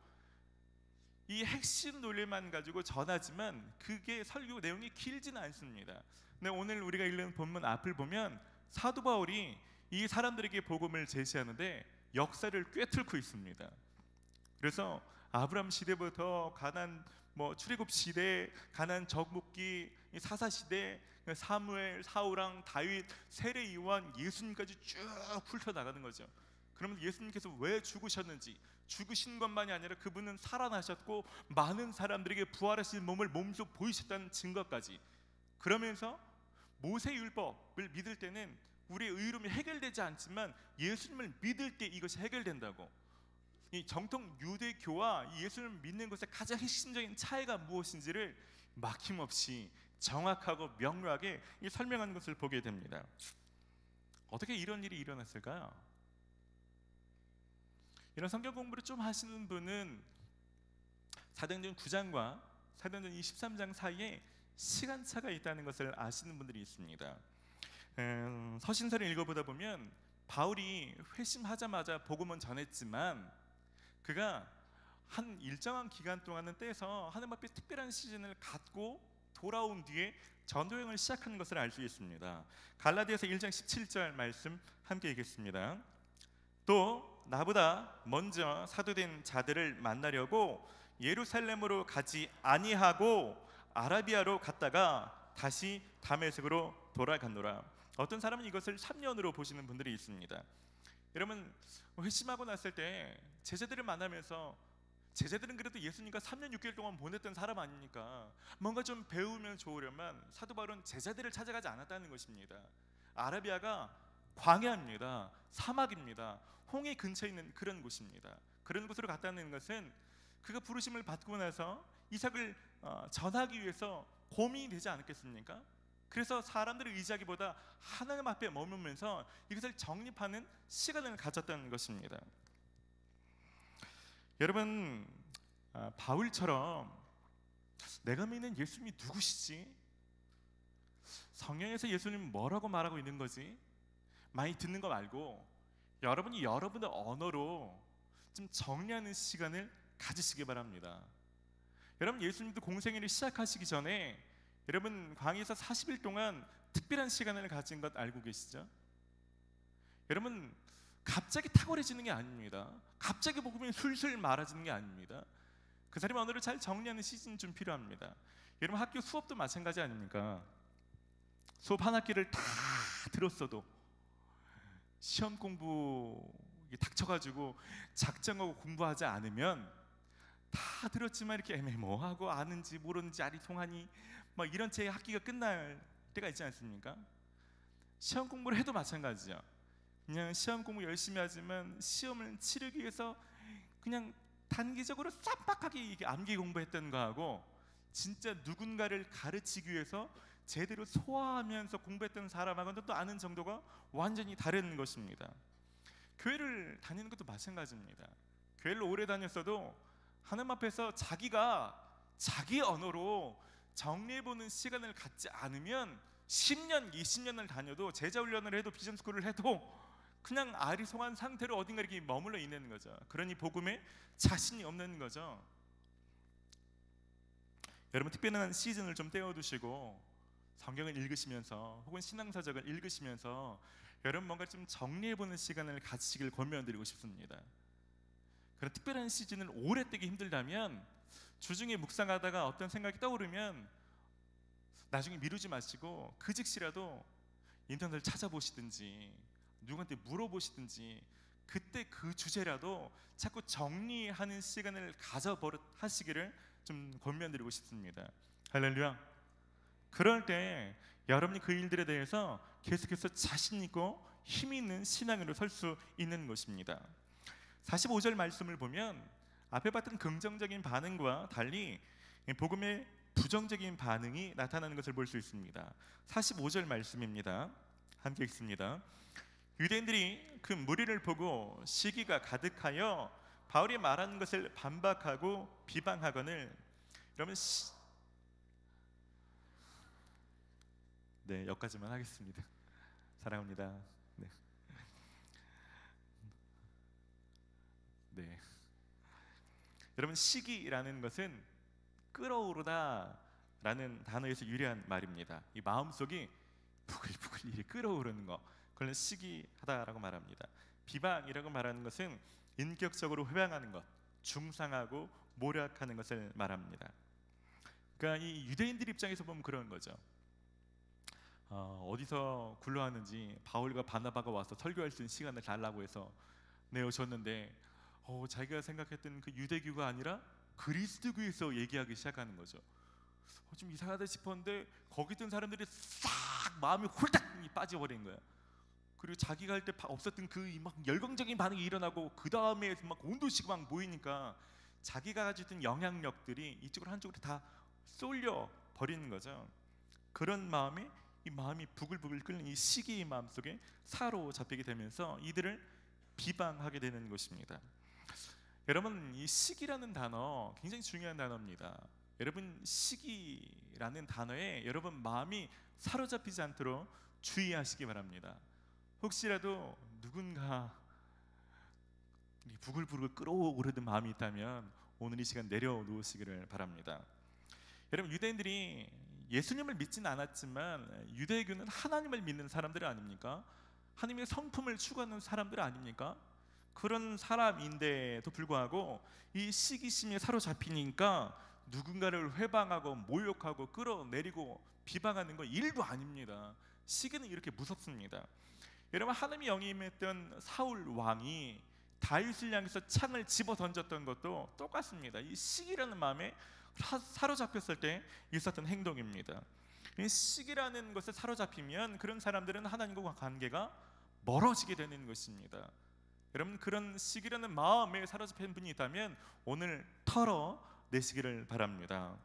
이 핵심 논리만 가지고 전하지만 그게 설교 내용이 길지는 않습니다. 근데 오늘 우리가 읽는 본문 앞을 보면 사도 바울이 이 사람들에게 복음을 제시하는데 역사를 꿰뚫고 있습니다. 그래서 아브람 시대부터 가나안 출애굽 시대, 가나안 정복기, 사사 시대, 사무엘, 사울왕, 다윗, 세례 요한, 예수님까지 쭉 훑어나가는 거죠. 그러면 예수님께서 왜 죽으셨는지, 죽으신 것만이 아니라 그분은 살아나셨고 많은 사람들에게 부활하신 몸을 몸소 보이셨다는 증거까지. 그러면서 모세율법을 믿을 때는 우리의 의로움이 해결되지 않지만 예수님을 믿을 때 이것이 해결된다고. 이 정통 유대교와 예수님을 믿는 것의 가장 핵심적인 차이가 무엇인지를 막힘없이 정확하고 명료하게 설명하는 것을 보게 됩니다. 어떻게 이런 일이 일어났을까요? 이런 성경 공부를 좀 하시는 분은 사도행전 9장과 사도행전 23장 사이에 시간차가 있다는 것을 아시는 분들이 있습니다. 서신서를 읽어보다 보면 바울이 회심하자마자 복음은 전했지만 그가 한 일정한 기간 동안은 떼서 하나님 앞에 특별한 시즌을 갖고 돌아온 뒤에 전도여행을 시작하는 것을 알 수 있습니다. 갈라디아서 1장 17절 말씀 함께 읽겠습니다. 또 나보다 먼저 사도된 자들을 만나려고 예루살렘으로 가지 아니하고 아라비아로 갔다가 다시 다메섹으로 돌아갔노라. 어떤 사람은 이것을 3년으로 보시는 분들이 있습니다. 여러분, 회심하고 났을 때 제자들을 만나면서, 제자들은 그래도 예수님과 3년 6개월 동안 보냈던 사람 아닙니까? 뭔가 좀 배우면 좋으려면 사도 바울은 제자들을 찾아가지 않았다는 것입니다. 아라비아가 광야입니다. 사막입니다. 홍해 근처에 있는 그런 곳입니다. 그런 곳으로 갔다는 것은 그가 부르심을 받고 나서 이삭을 전하기 위해서 고민이 되지 않았겠습니까? 그래서 사람들을 의지하기보다 하나님 앞에 머물면서 이것을 정립하는 시간을 가졌다는 것입니다. 여러분, 바울처럼 내가 믿는 예수님이 누구시지? 성경에서 예수님은 뭐라고 말하고 있는 거지? 많이 듣는 거 말고 여러분이 여러분의 언어로 좀 정리하는 시간을 가지시기 바랍니다. 여러분, 예수님도 공생애를 시작하시기 전에 여러분 광야에서 40일 동안 특별한 시간을 가진 것 알고 계시죠? 여러분, 갑자기 탁월해지는 게 아닙니다. 갑자기 복음이 술술 말아지는 게 아닙니다. 그 사람의 언어를 잘 정리하는 시즌이 좀 필요합니다. 여러분, 학교 수업도 마찬가지 아닙니까? 수업 한 학기를 다 들었어도 시험 공부 닥쳐가지고 작정하고 공부하지 않으면 다 들었지만 이렇게 애매모호하고 아는지 모르는지 아리송하니 막 이런 채 학기가 끝날 때가 있지 않습니까? 시험 공부를 해도 마찬가지죠. 그냥 시험 공부 열심히 하지만 시험을 치르기 위해서 그냥 단기적으로 쌈박하게 이게 암기 공부했던 거하고 진짜 누군가를 가르치기 위해서 제대로 소화하면서 공부했던 사람하고는 또 아는 정도가 완전히 다른 것입니다. 교회를 다니는 것도 마찬가지입니다. 교회를 오래 다녔어도 하나님 앞에서 자기가 자기 언어로 정리해보는 시간을 갖지 않으면 10년, 20년을 다녀도 제자 훈련을 해도 비전스쿨을 해도 그냥 아리송한 상태로 어딘가 이렇게 머물러 있는 거죠. 그러니 복음에 자신이 없는 거죠. 여러분, 특별한 시즌을 좀 떼어두시고 성경을 읽으시면서 혹은 신앙서적을 읽으시면서 여러분 뭔가 좀 정리해보는 시간을 가지시길 권면드리고 싶습니다. 그런 특별한 시즌을 오래 떼기 힘들다면 주중에 묵상하다가 어떤 생각이 떠오르면 나중에 미루지 마시고 그 즉시라도 인터넷을 찾아보시든지 누구한테 물어보시든지 그때 그 주제라도 자꾸 정리하는 시간을 가져버릇 하시기를 좀 권면드리고 싶습니다. 할렐루야. 그럴 때 여러분이 그 일들에 대해서 계속해서 자신 있고 힘 있는 신앙으로 설 수 있는 것입니다. 45절 말씀을 보면 앞에 봤던 긍정적인 반응과 달리 복음의 부정적인 반응이 나타나는 것을 볼 수 있습니다. 45절 말씀입니다. 함께 읽습니다. 유대인들이 그 무리를 보고 시기가 가득하여 바울이 말하는 것을 반박하고 비방하거늘. 여러분 네, 여기까지만 하겠습니다. 사랑합니다. 네. 네. 여러분 시기라는 것은 끓어오르다라는 단어에서 유래한 말입니다. 이 마음속이 부글부글 이렇게 끓어오르는 거, 그걸 시기하다라고 말합니다. 비방이라고 말하는 것은 인격적으로 회방하는 것, 중상하고 모략하는 것을 말합니다. 그러니까 이 유대인들 입장에서 보면 그런 거죠. 어디서 굴러왔는지 바울과 바나바가 와서 설교할 수 있는 시간을 달라고 해서 내오셨는데 자기가 생각했던 그 유대교가 아니라 그리스도교에서 얘기하기 시작하는 거죠. 좀 이상하다 싶었는데 거기 있던 사람들이 싹 마음이 홀딱 빠져버린 거야. 그리고 자기가 할 때 없었던 그 막 열광적인 반응이 일어나고 그 다음에 막 온도씩 막 모이니까 자기가 가지고 있던 영향력들이 이쪽으로 한쪽으로 다 쏠려 버리는 거죠. 그런 마음에 이 마음이 부글부글 끓는 이 시기의 마음 속에 사로잡히게 되면서 이들을 비방하게 되는 것입니다. 여러분 이 시기라는 단어 굉장히 중요한 단어입니다. 여러분 시기라는 단어에 여러분 마음이 사로잡히지 않도록 주의하시기 바랍니다. 혹시라도 누군가 부글부글 끓어오르는 마음이 있다면 오늘 이 시간 내려놓으시기를 바랍니다. 여러분 유대인들이 예수님을 믿지는 않았지만 유대교는 하나님을 믿는 사람들 아닙니까? 하나님의 성품을 추구하는 사람들 아닙니까? 그런 사람인데도 불구하고 이 시기심에 사로잡히니까 누군가를 회방하고 모욕하고 끌어내리고 비방하는 건 일도 아닙니다. 시기는 이렇게 무섭습니다. 여러분 하나님이 영임했던 사울 왕이 다윗을 향해서 창을 집어 던졌던 것도 똑같습니다. 이 시기라는 마음에 사로잡혔을 때 있었던 행동입니다. 이 시기라는 것에 사로잡히면 그런 사람들은 하나님과 관계가 멀어지게 되는 것입니다. 여러분 그런 시기라는 마음에 사로잡힌 분이 있다면 오늘 털어내시기를 바랍니다.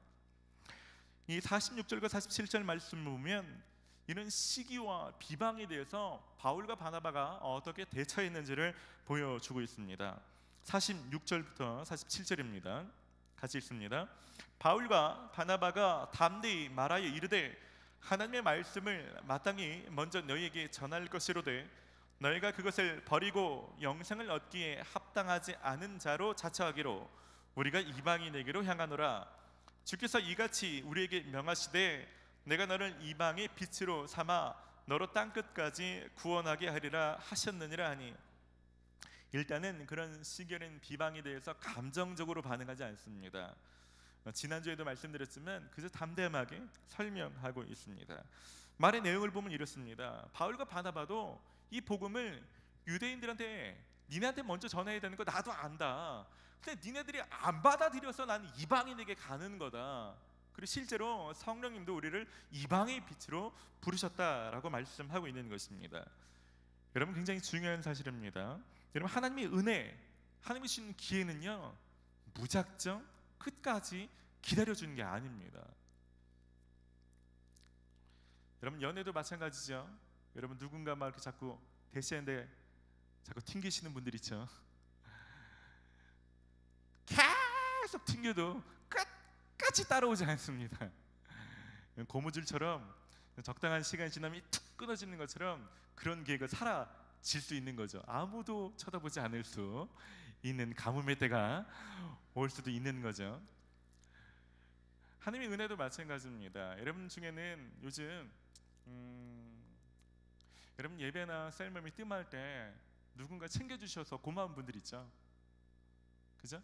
이 46절과 47절 말씀을 보면 이런 시기와 비방에 대해서 바울과 바나바가 어떻게 대처했는지를 보여주고 있습니다. 46절부터 47절입니다. 같이 읽습니다. 바울과 바나바가 담대히 말하여 이르되 하나님의 말씀을 마땅히 먼저 너희에게 전할 것이로되 너희가 그것을 버리고 영생을 얻기에 합당하지 않은 자로 자처하기로 우리가 이방인에게로 향하노라. 주께서 이같이 우리에게 명하시되 내가 너를 이방의 빛으로 삼아 너로 땅끝까지 구원하게 하리라 하셨느니라 하니. 일단은 그런 시기는 비방에 대해서 감정적으로 반응하지 않습니다. 지난주에도 말씀드렸지만 그저 담대하게 설명하고 있습니다. 말의 내용을 보면 이렇습니다. 바울과 바나바도 이 복음을 유대인들한테 니네한테 먼저 전해야 되는 거 나도 안다. 근데 니네들이 안 받아들여서 나는 이방인에게 가는 거다. 그리고 실제로 성령님도 우리를 이방의 빛으로 부르셨다라고 말씀하고 있는 것입니다. 여러분 굉장히 중요한 사실입니다. 여러분 하나님의 은혜, 하나님이 주신 기회는요 무작정 끝까지 기다려주는 게 아닙니다. 여러분 연애도 마찬가지죠. 여러분 누군가 막 이렇게 자꾸 대시하는데 자꾸 튕기시는 분들 있죠. 계속 튕겨도 끝까지 따라오지 않습니다. 고무줄처럼 적당한 시간이 지나면 툭 끊어지는 것처럼 그런 계획을 사라질 수 있는 거죠. 아무도 쳐다보지 않을 수 있는 가뭄의 때가 올 수도 있는 거죠. 하나님의 은혜도 마찬가지입니다. 여러분 중에는 요즘 여러분 예배나 셀mom이 뜸할 때 누군가 챙겨주셔서 고마운 분들 있죠. 그죠?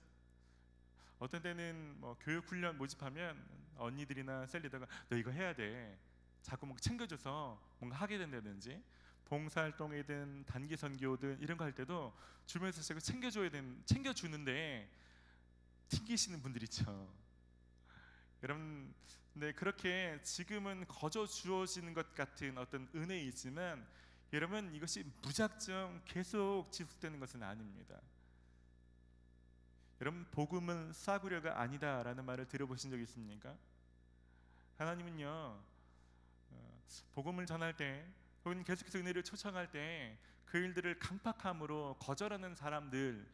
어떤 때는 뭐 교육훈련 모집하면 언니들이나 셀리더가 너 이거 해야 돼 자꾸 뭔가 챙겨줘서 뭔가 하게 된다든지, 봉사활동이든 단기 선교든 이런 거 할 때도 주변에서 제가 챙겨주는데 튕기시는 분들 있죠. 여러분, 네, 그렇게 지금은 거저 주어지는 것 같은 어떤 은혜이지만 여러분, 이것이 무작정 계속 지속되는 것은 아닙니다. 여러분, 복음은 싸구려가 아니다라는 말을 들어보신 적 있습니까? 하나님은요, 복음을 전할 때 혹은 계속해서 은혜를 초청할 때 그 일들을 강팍함으로 거절하는 사람들에게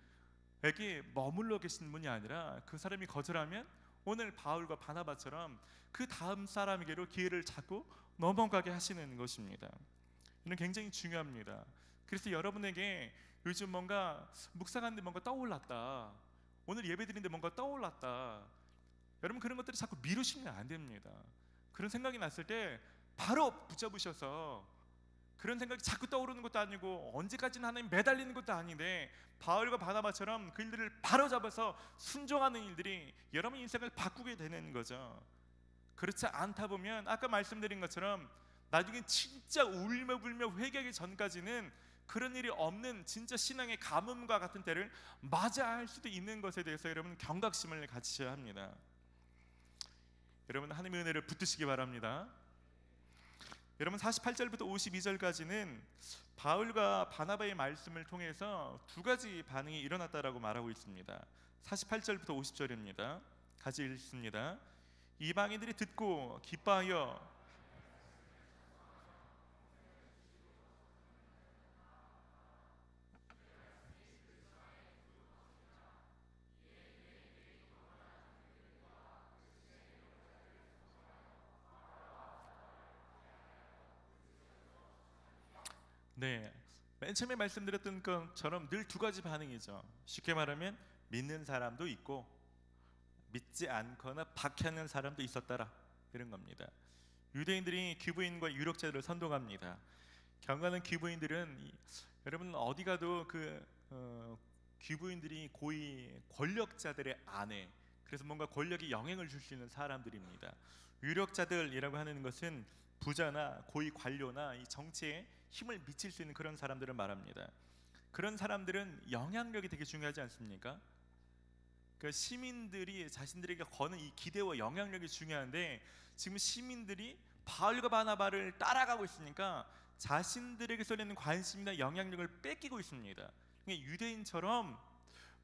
머물러 계시는 분이 아니라 그 사람이 거절하면 오늘 바울과 바나바처럼 그 다음 사람에게로 기회를 찾고 넘어가게 하시는 것입니다. 이는 굉장히 중요합니다. 그래서 여러분에게 요즘 뭔가 묵상하는데 뭔가 떠올랐다, 오늘 예배드리는데 뭔가 떠올랐다, 여러분 그런 것들을 자꾸 미루시면 안 됩니다. 그런 생각이 났을 때 바로 붙잡으셔서, 그런 생각이 자꾸 떠오르는 것도 아니고 언제까지나 하나님 매달리는 것도 아닌데 바울과 바나바처럼 그 일들을 바로 잡아서 순종하는 일들이 여러분 인생을 바꾸게 되는 거죠. 그렇지 않다 보면 아까 말씀드린 것처럼 나중에 진짜 울며불며 회개하기 전까지는 그런 일이 없는 진짜 신앙의 가뭄과 같은 때를 맞이할 수도 있는 것에 대해서 여러분 경각심을 가지셔야 합니다. 여러분 하나님의 은혜를 붙드시기 바랍니다. 여러분 48절부터 52절까지는 바울과 바나바의 말씀을 통해서 두 가지 반응이 일어났다라고 말하고 있습니다. 48절부터 50절입니다. 같이 읽습니다. 이방인들이 듣고 기뻐하여 네, 맨 처음에 말씀드렸던 것처럼 늘 두 가지 반응이죠. 쉽게 말하면 믿는 사람도 있고 믿지 않거나 박해하는 사람도 있었다라, 이런 겁니다. 유대인들이 귀부인과 유력자들을 선동합니다. 경건한 귀부인들은 여러분 어디 가도 귀부인들이 고위 권력자들의 아내, 그래서 뭔가 권력에 영향을 줄 수 있는 사람들입니다. 유력자들이라고 하는 것은 부자나 고위 관료나 이 정치에 힘을 미칠 수 있는 그런 사람들을 말합니다. 그런 사람들은 영향력이 되게 중요하지 않습니까? 그 시민들이 자신들에게 거는 이 기대와 영향력이 중요한데 지금 시민들이 바울과 바나바를 따라가고 있으니까 자신들에게 쏠리는 관심이나 영향력을 뺏기고 있습니다. 그러니까 유대인처럼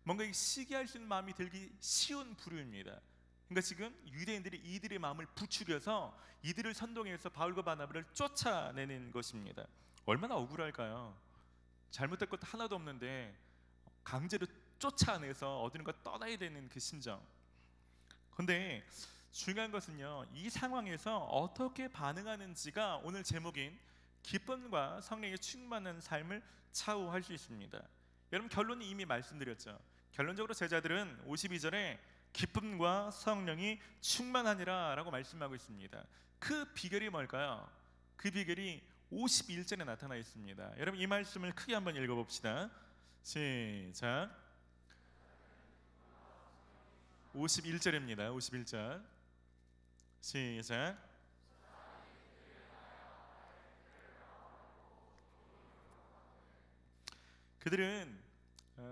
뭔가 시기할 수 있는 마음이 들기 쉬운 부류입니다. 그러니까 지금 유대인들이 이들의 마음을 부추겨서 이들을 선동해서 바울과 바나바를 쫓아내는 것입니다. 얼마나 억울할까요? 잘못된 것도 하나도 없는데 강제로 쫓아내서 어디론가 떠나야 되는 그 심정. 그런데 중요한 것은요, 이 상황에서 어떻게 반응하는지가 오늘 제목인 기쁨과 성령의 충만한 삶을 차후할 수 있습니다. 여러분 결론이 이미 말씀드렸죠. 결론적으로 제자들은 52절에 기쁨과 성령이 충만하니라 라고 말씀하고 있습니다. 그 비결이 뭘까요? 그 비결이 51절에 나타나 있습니다. 여러분 이 말씀을 크게 한번 읽어봅시다. 시작. 51절입니다. 51절 시작. 그들은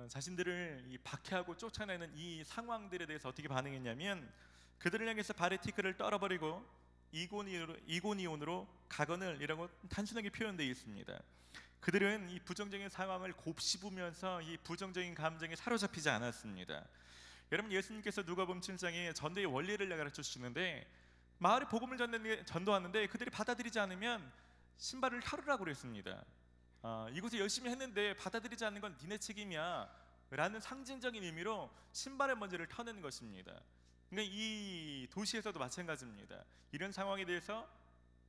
자신들을 이 박해하고 쫓아내는 이 상황들에 대해서 어떻게 반응했냐면 그들을 향해서 발에 티끌을 떨어버리고 이고니온으로 가거늘 이라고 단순하게 표현되어 있습니다. 그들은 이 부정적인 상황을 곱씹으면서 이 부정적인 감정에 사로잡히지 않았습니다. 여러분 예수님께서 누가복음 7장에 전도의 원리를 가르쳐 주시는데 마을에 복음을 전도하는데 그들이 받아들이지 않으면 신발을 털으라고 그랬습니다. 이곳에 열심히 했는데 받아들이지 않는 건 니네 책임이야 라는 상징적인 의미로 신발의 먼지를 터내는 것입니다. 그러니까 이 도시에서도 마찬가지입니다. 이런 상황에 대해서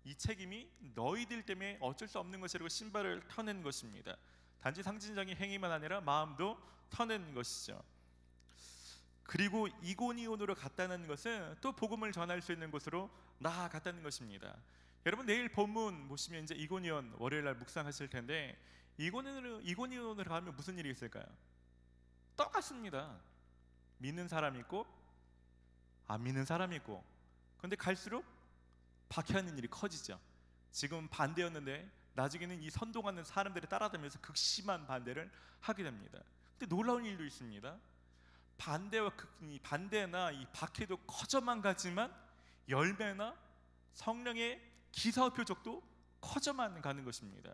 이 책임이 너희들 때문에 어쩔 수 없는 것이라고 신발을 터내는 것입니다. 단지 상징적인 행위만 아니라 마음도 터내는 것이죠. 그리고 이고니온으로 갔다는 것은 또 복음을 전할 수 있는 곳으로 나아갔다는 것입니다. 여러분 내일 본문 보시면 이제 이고니온 월요일날 묵상하실 텐데 이고니온으로 가면 무슨 일이 있을까요? 똑같습니다. 믿는 사람이 있고 안 믿는 사람이 있고, 그런데 갈수록 박해하는 일이 커지죠. 지금 반대였는데 나중에는 이 선동하는 사람들이 따라다니면서 극심한 반대를 하게 됩니다. 근데 놀라운 일도 있습니다. 반대나 이 박해도 커져만 가지만 열매나 성령의 기사와 표적도 커져만 가는 것입니다.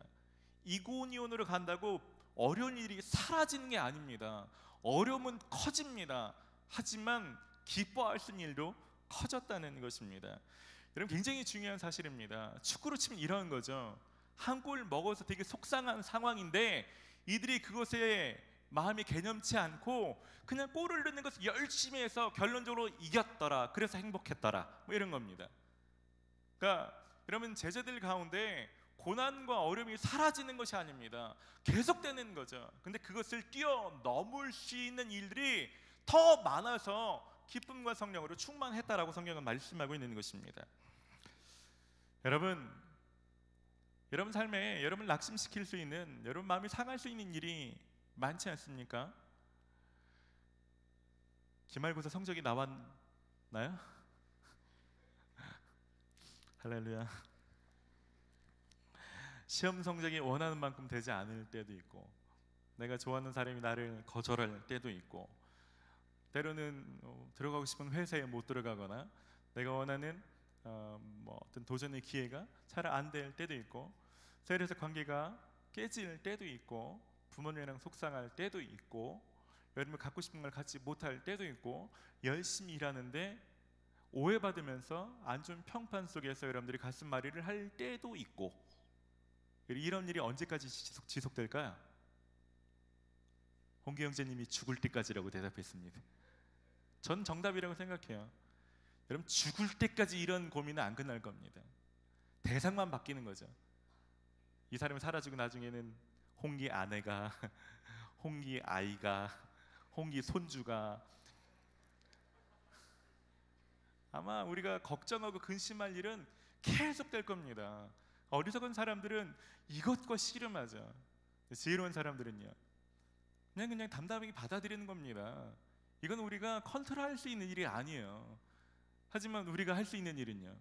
이고니온으로 간다고 어려운 일이 사라지는 게 아닙니다. 어려움은 커집니다. 하지만 기뻐할 수 있는 일도 커졌다는 것입니다. 여러분, 굉장히 중요한 사실입니다. 축구로 치면 이런 거죠. 한 골 먹어서 되게 속상한 상황인데 이들이 그것에 마음이 개념치 않고 그냥 골을 넣는 것을 열심히 해서 결론적으로 이겼더라, 그래서 행복했더라, 뭐 이런 겁니다. 그러니까 여러분, 제자들 가운데 고난과 어려움이 사라지는 것이 아닙니다. 계속되는 거죠. 근데 그것을 뛰어넘을 수 있는 일들이 더 많아서 기쁨과 성령으로 충만했다라고 성경은 말씀하고 있는 것입니다. 여러분 삶에 여러분 낙심시킬 수 있는, 여러분 마음이 상할 수 있는 일이 많지 않습니까? 기말고사 성적이 나왔나요? 할렐루야. 시험 성적이 원하는 만큼 되지 않을 때도 있고, 내가 좋아하는 사람이 나를 거절할 때도 있고, 때로는 들어가고 싶은 회사에 못 들어가거나 내가 원하는 어떤 도전의 기회가 잘 안 될 때도 있고, 세례에서 관계가 깨질 때도 있고, 부모님이랑 속상할 때도 있고, 여러분 갖고 싶은 걸 갖지 못할 때도 있고, 열심히 일하는데 오해받으면서 안 좋은 평판 속에서 여러분들이 가슴앓이를 할 때도 있고, 이런 일이 언제까지 지속될까요? 홍기 형제님이 죽을 때까지라고 대답했습니다. 전 정답이라고 생각해요. 여러분, 죽을 때까지 이런 고민은 안 끝날 겁니다. 대상만 바뀌는 거죠. 이 사람이 사라지고 나중에는 홍기 아내가, 홍기 아이가, 홍기 손주가, 아마 우리가 걱정하고 근심할 일은 계속 될 겁니다. 어리석은 사람들은 이것과 씨름하죠. 지혜로운 사람들은요, 그냥 담담하게 받아들이는 겁니다. 이건 우리가 컨트롤할 수 있는 일이 아니에요. 하지만 우리가 할 수 있는 일은요,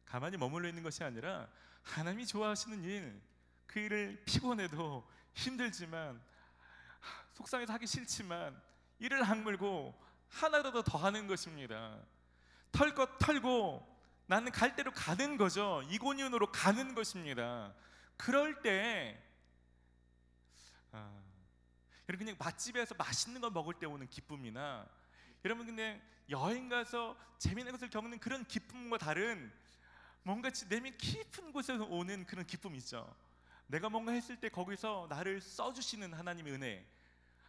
가만히 머물러 있는 것이 아니라 하나님이 좋아하시는 일, 그 일을 피곤해도 힘들지만 속상해서 하기 싫지만 이를 악물고 하나라도 더 하는 것입니다. 털 것 털고 나는 갈 대로 가는 거죠. 이고니온으로 가는 것입니다. 그럴 때 여러분, 그냥 맛집에서 맛있는 거 먹을 때 오는 기쁨이나, 여러분 그냥 여행 가서 재미있는 것을 겪는 그런 기쁨과 다른, 뭔가 내면 깊은 곳에서 오는 그런 기쁨이 있죠. 내가 뭔가 했을 때 거기서 나를 써주시는 하나님의 은혜,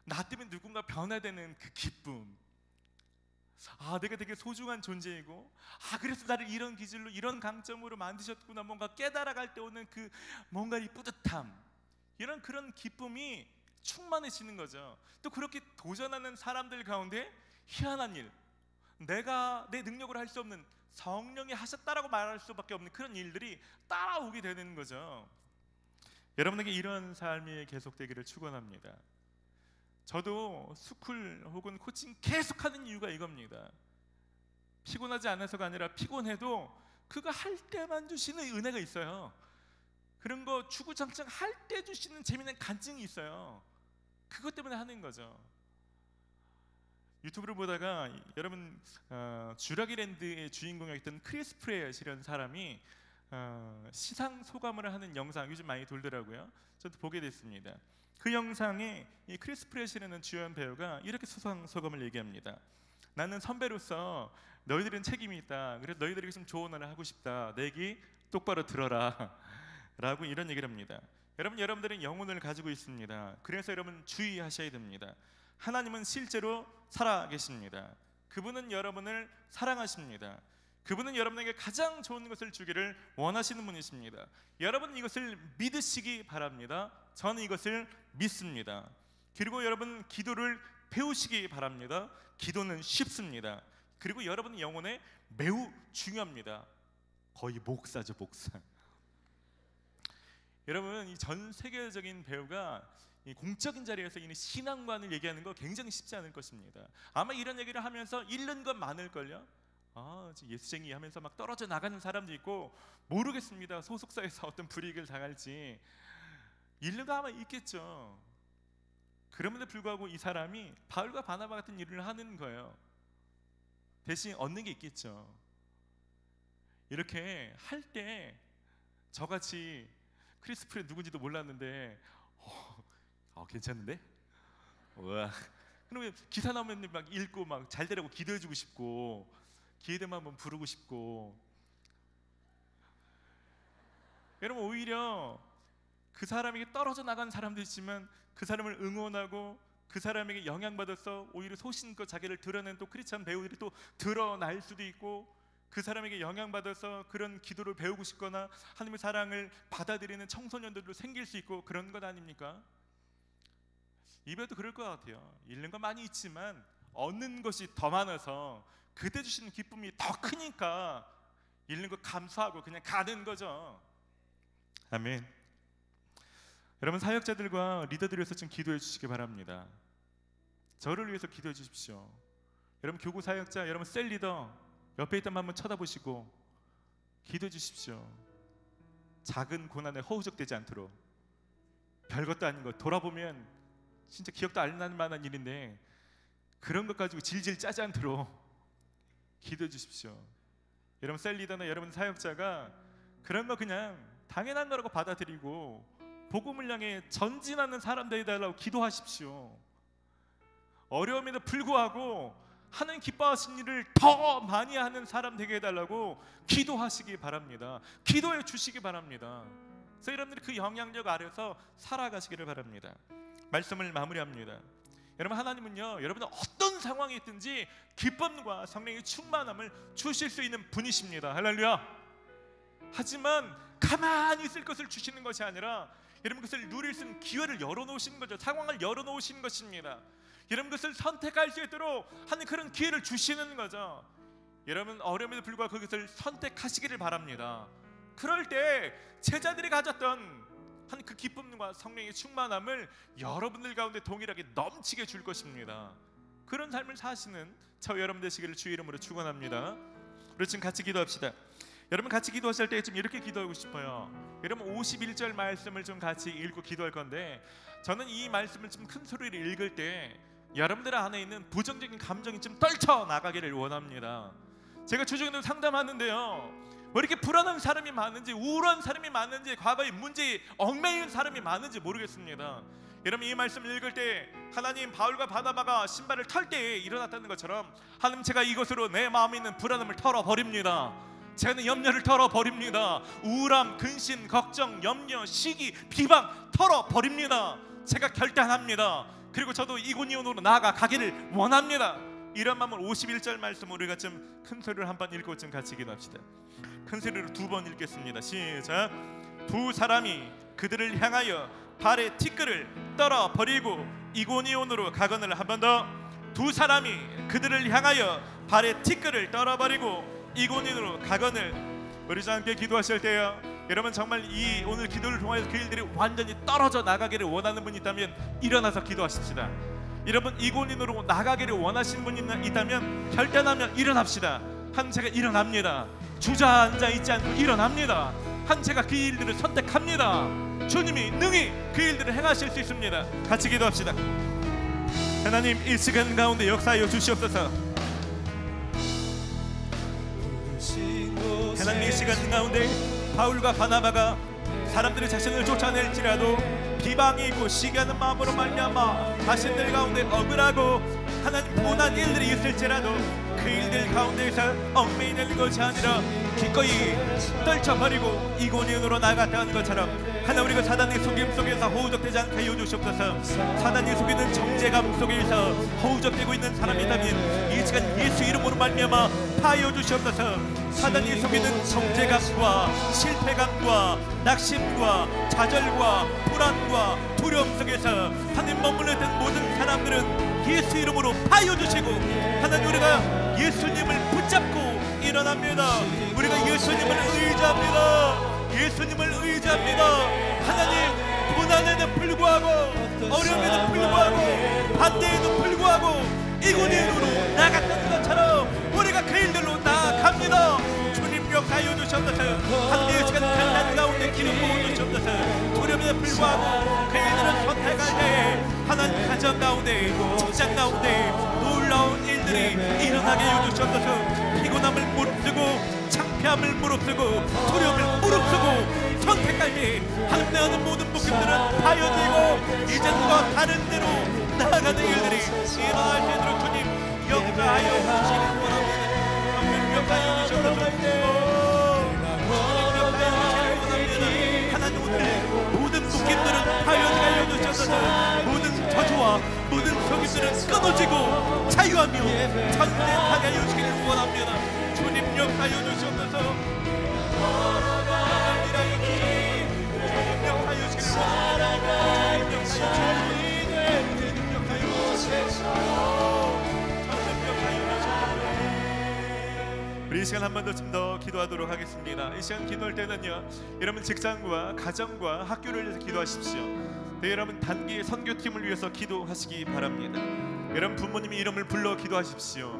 나 때문에 누군가 변화되는 그 기쁨, 내가 되게 소중한 존재이고, 그래서 나를 이런 기질로, 이런 강점으로 만드셨구나, 뭔가 깨달아갈 때 오는 그 뭔가 이 뿌듯함, 이런 그런 기쁨이 충만해지는 거죠. 또 그렇게 도전하는 사람들 가운데 희한한 일, 내가 내 능력으로 할 수 없는, 성령이 하셨다라고 말할 수밖에 없는 그런 일들이 따라오게 되는 거죠. 여러분에게 이런 삶이 계속되기를 축원합니다. 저도 스쿨 혹은 코칭 계속하는 이유가 이겁니다. 피곤하지 않아서가 아니라, 피곤해도 그거 할 때만 주시는 은혜가 있어요. 그런 거 주구장창 할 때 주시는 재미있는 간증이 있어요. 그것 때문에 하는 거죠. 유튜브를 보다가 여러분, 쥬라기랜드의 주인공이었던 크리스 프레엇이라는 사람이 시상 소감을 하는 영상 요즘 많이 돌더라고요. 저도 보게 됐습니다. 그 영상에 이 크리스 프레엇이라는 주연 배우가 이렇게 시상 소감을 얘기합니다. 나는 선배로서 너희들은 책임이 있다. 그래서 너희들에게 좀 조언을 하고 싶다. 내 얘기 똑바로 들어라 라고 이런 얘기를 합니다. 여러분들은 영혼을 가지고 있습니다. 그래서 여러분 주의하셔야 됩니다. 하나님은 실제로 살아계십니다. 그분은 여러분을 사랑하십니다. 그분은 여러분에게 가장 좋은 것을 주기를 원하시는 분이십니다. 여러분 이것을 믿으시기 바랍니다. 저는 이것을 믿습니다. 그리고 여러분 기도를 배우시기 바랍니다. 기도는 쉽습니다. 그리고 여러분 영혼에 매우 중요합니다. 거의 목사죠, 목사. 여러분, 이 전 세계적인 배우가 이 공적인 자리에서 이 신앙관을 얘기하는 거 굉장히 쉽지 않을 것입니다. 아마 이런 얘기를 하면서 잃는 건 많을걸요. 예수쟁이 하면서 막 떨어져 나가는 사람도 있고, 모르겠습니다. 소속사에서 어떤 불이익을 당할지. 있는 거 아마 있겠죠. 그럼에도 불구하고 이 사람이 바울과 바나바 같은 일을 하는 거예요. 대신 얻는 게 있겠죠. 이렇게 할 때 저같이 크리스프레 누군지도 몰랐는데 괜찮은데? 와. 그러면 기사 나오면 막 읽고 막 잘 되라고 기도해주고 싶고, 기회되면 한번 부르고 싶고. 여러분, 오히려 그 사람에게 떨어져 나간 사람도 있지만 그 사람을 응원하고 그 사람에게 영향받아서 오히려 소신껏 자기를 드러낸 또 크리스찬 배우들이 또 드러날 수도 있고, 그 사람에게 영향받아서 그런 기도를 배우고 싶거나 하나님의 사랑을 받아들이는 청소년들도 생길 수 있고, 그런 것 아닙니까? 이배도 그럴 것 같아요. 잃는 거 많이 있지만 얻는 것이 더 많아서 그때 주시는 기쁨이 더 크니까 잃는 거 감사하고 그냥 가는 거죠. 아멘. 여러분, 사역자들과 리더들을 위해서 좀 기도해 주시기 바랍니다. 저를 위해서 기도해 주십시오. 여러분, 교구 사역자, 여러분 셀 리더 옆에 있다면 한번 쳐다보시고 기도해 주십시오. 작은 고난에 허우적대지 않도록. 별것도 아닌 거 돌아보면 진짜 기억도 안 날 만한 일인데 그런 것 가지고 질질 짜지 않도록 기도해 주십시오. 여러분 셀 리더나 여러분 사역자가 그런 거 그냥 당연한 거라고 받아들이고 복음을 향해 전진하는 사람 되어달라고 기도하십시오. 어려움에도 불구하고 하나님 기뻐하신 일을 더 많이 하는 사람 되게 해달라고 기도하시기 바랍니다. 기도해 주시기 바랍니다. 그래서 여러분들이 그 영향력 아래서 살아가시기를 바랍니다. 말씀을 마무리합니다. 여러분, 하나님은요, 여러분은 어떤 상황이 있든지 기쁨과 성령의 충만함을 주실 수 있는 분이십니다. 할렐루야. 하지만 가만히 있을 것을 주시는 것이 아니라 여러분 그것을 누릴 수 있는 기회를 열어놓으시는 거죠. 상황을 열어놓으시는 것입니다. 여러분 그것을 선택할 수 있도록 하는 그런 기회를 주시는 거죠. 여러분 어려움에도 불구하고 그것을 선택하시기를 바랍니다. 그럴 때 제자들이 가졌던 한 그 기쁨과 성령의 충만함을 여러분들 가운데 동일하게 넘치게 줄 것입니다. 그런 삶을 사시는 저 여러분 되시기를 주의 이름으로 축원합니다. 우리 지금 같이 기도합시다. 여러분 같이 기도하실 때 좀 이렇게 기도하고 싶어요. 여러분 51절 말씀을 좀 같이 읽고 기도할 건데, 저는 이 말씀을 좀 큰 소리로 읽을 때 여러분들 안에 있는 부정적인 감정이 좀 떨쳐 나가기를 원합니다. 제가 주중에도 상담하는데요, 왜 이렇게 불안한 사람이 많은지, 우울한 사람이 많은지, 과거의 문제에 얽매인 사람이 많은지 모르겠습니다. 여러분 이 말씀을 읽을 때 하나님 바울과 바나바가 신발을 털 때에 일어났다는 것처럼 하나님 제가 이것으로 내 마음에 있는 불안함을 털어버립니다. 제가 염려를 털어버립니다. 우울함, 근심, 걱정, 염려, 시기, 비방 털어버립니다. 제가 결단합니다. 그리고 저도 이고니온으로 나아가기를 원합니다. 이런 마음을 51절 말씀 우리가 좀 큰 소리로 한번 읽고 좀 같이 기도합시다. 큰 소리로 2번 읽겠습니다. 시작. 두 사람이 그들을 향하여 발에 티끌을 떨어 버리고 이고니온으로 가거늘. 한 번 더. 두 사람이 그들을 향하여 발에 티끌을 떨어 버리고 이고니온으로 가거늘. 우리 함께 기도하실 때요, 여러분 정말 이 오늘 기도를 통하여서 그 일들이 완전히 떨어져 나가기를 원하는 분이 있다면 일어나서 기도하십시다. 여러분 이고니온으로 나가기를 원하시는 분이 있다면 결단하면 일어납시다. 한 제가 일어납니다. 주저앉아 있지 않고 일어납니다. 한 제가 그 일들을 선택합니다. 주님이 능히 그 일들을 행하실 수 있습니다. 같이 기도합시다. 하나님 이 시간 가운데 역사하여 주시옵소서. 하나님 이 시간 가운데 바울과 바나바가 사람들이 자신을 쫓아낼지라도 비방이 있고 시기하는 마음으로 말미암아 자신들 가운데 억울하고 하나님 분한 일들이 있을지라도 그 일들 가운데에서 얽매이는 것이 아니라 기꺼이 떨쳐버리고 이고니온으로 나갔다는 것처럼 하나님 우리가 사단의 속임 속에서 허우적대지 않게 하여 주시옵소서. 사단이 속이는 정죄감 속에서 허우적대고 있는 사람이 있다면 이 시간 예수 이름으로 말미암아 파하여 주시옵소서. 사단이 속이는 정죄감과 실패감과 낙심과 좌절과 불안과 두려움 속에서 하나님 머물러 있던 모든 사람들은 예수 이름으로 파하여 주시고, 하나님 우리가 예수님을 붙잡고 일어납니다. 우리가 예수님을 의지합니다. 예수님을 의지합니다. 하나님 고난에도 불구하고 어려움에도 불구하고 반대에도 불구하고 이고니온으로 나갔던 것처럼 우리가 그 일들로 나아가 주시옵소서. 하나님의 시간 갈란 가운데 기름 부어 주시옵소서. 두려움에 불구하고 그들은 선택할 때에 하나님 가정 가운데 직장 가운데 놀라운 일들이 일어나게 해 주시옵소서. 피곤함을 무릅쓰고 창피함을 무릅쓰고 두려움을 무릅쓰고 선택할 때 하나님 내 안에 모든 묶임들은 파여지고 이전과 다른 데로 나아가는 일들이 일어날 수 있도록 주님 역사하여 주시길 원합니다. 역사하여 주시옵소서. 하나님 오늘 모든 묶임들은 파여지게 하여 주시옵소서. 모든 저주와 모든 속임들은 끊어지고 자유하며 전진하게 하여 주시길 원합니다. 주님 역사하여 주시옵소서. 역사하여 주시길 우리 이 시간 한 번 더 좀 더 기도하도록 하겠습니다. 이 시간 기도할 때는요, 여러분 직장과 가정과 학교를 위해서 기도하십시오. 네, 여러분 단기 선교팀을 위해서 기도하시기 바랍니다. 여러분 부모님의 이름을 불러 기도하십시오.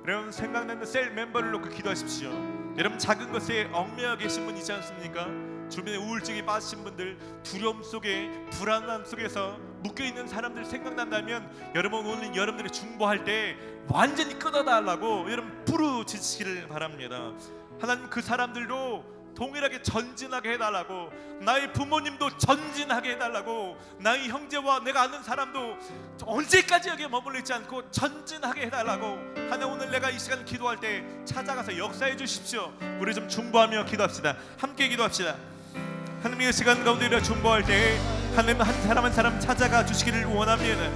여러분 생각나는 셀 멤버를 놓고 기도하십시오. 여러분 작은 것에 얽매여 계신 분 있지 않습니까? 주변에 우울증이 빠지신 분들, 두려움 속에 불안함 속에서 묶여있는 사람들 생각난다면 여러분 오늘 여러분들이 중보할 때 완전히 끊어달라고 여러분 부르짖으시기를 바랍니다. 하나님 그 사람들도 동일하게 전진하게 해달라고, 나의 부모님도 전진하게 해달라고, 나의 형제와 내가 아는 사람도 언제까지 여기에 머물러 있지 않고 전진하게 해달라고. 하나님 오늘 내가 이 시간 기도할 때 찾아가서 역사해 주십시오. 우리 좀 중보하며 기도합시다. 함께 기도합시다. 하나님 이 시간 가운데 우리가 중보할 때 하나님 한 사람 한 사람 찾아가 주시기를 원합니다.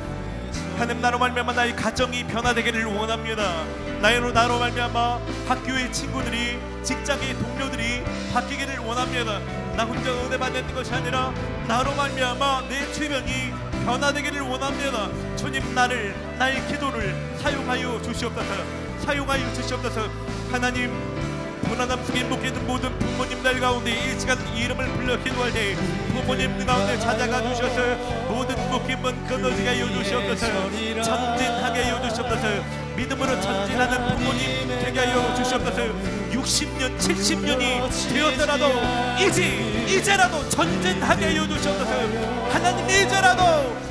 하나님 나로 말미암아 나의 가정이 변화되기를 원합니다. 나로 말미암아 학교의 친구들이, 직장의 동료들이 바뀌기를 원합니다. 나 혼자 은혜 받는 것이 아니라 나로 말미암아 내 주변이 변화되기를 원합니다. 주님 나의 기도를 사용하여 주시옵소서. 사용하여 주시옵소서. 하나님 불안함 속에 묶여있는 모든 부모님들 가운데 이 시간 이름을 불러 기도할 때 부모님 가운데 찾아가 주셔서 모든 묶임은 끊어지게 하여 주시옵소서. 전진하게 하여 주시옵소서. 믿음으로 전진하는 부모님 되게 하여 주시옵소서. 60년 70년이 되었더라도 이제라도 전진하게 하여 주시옵소서. 하나님 이제라도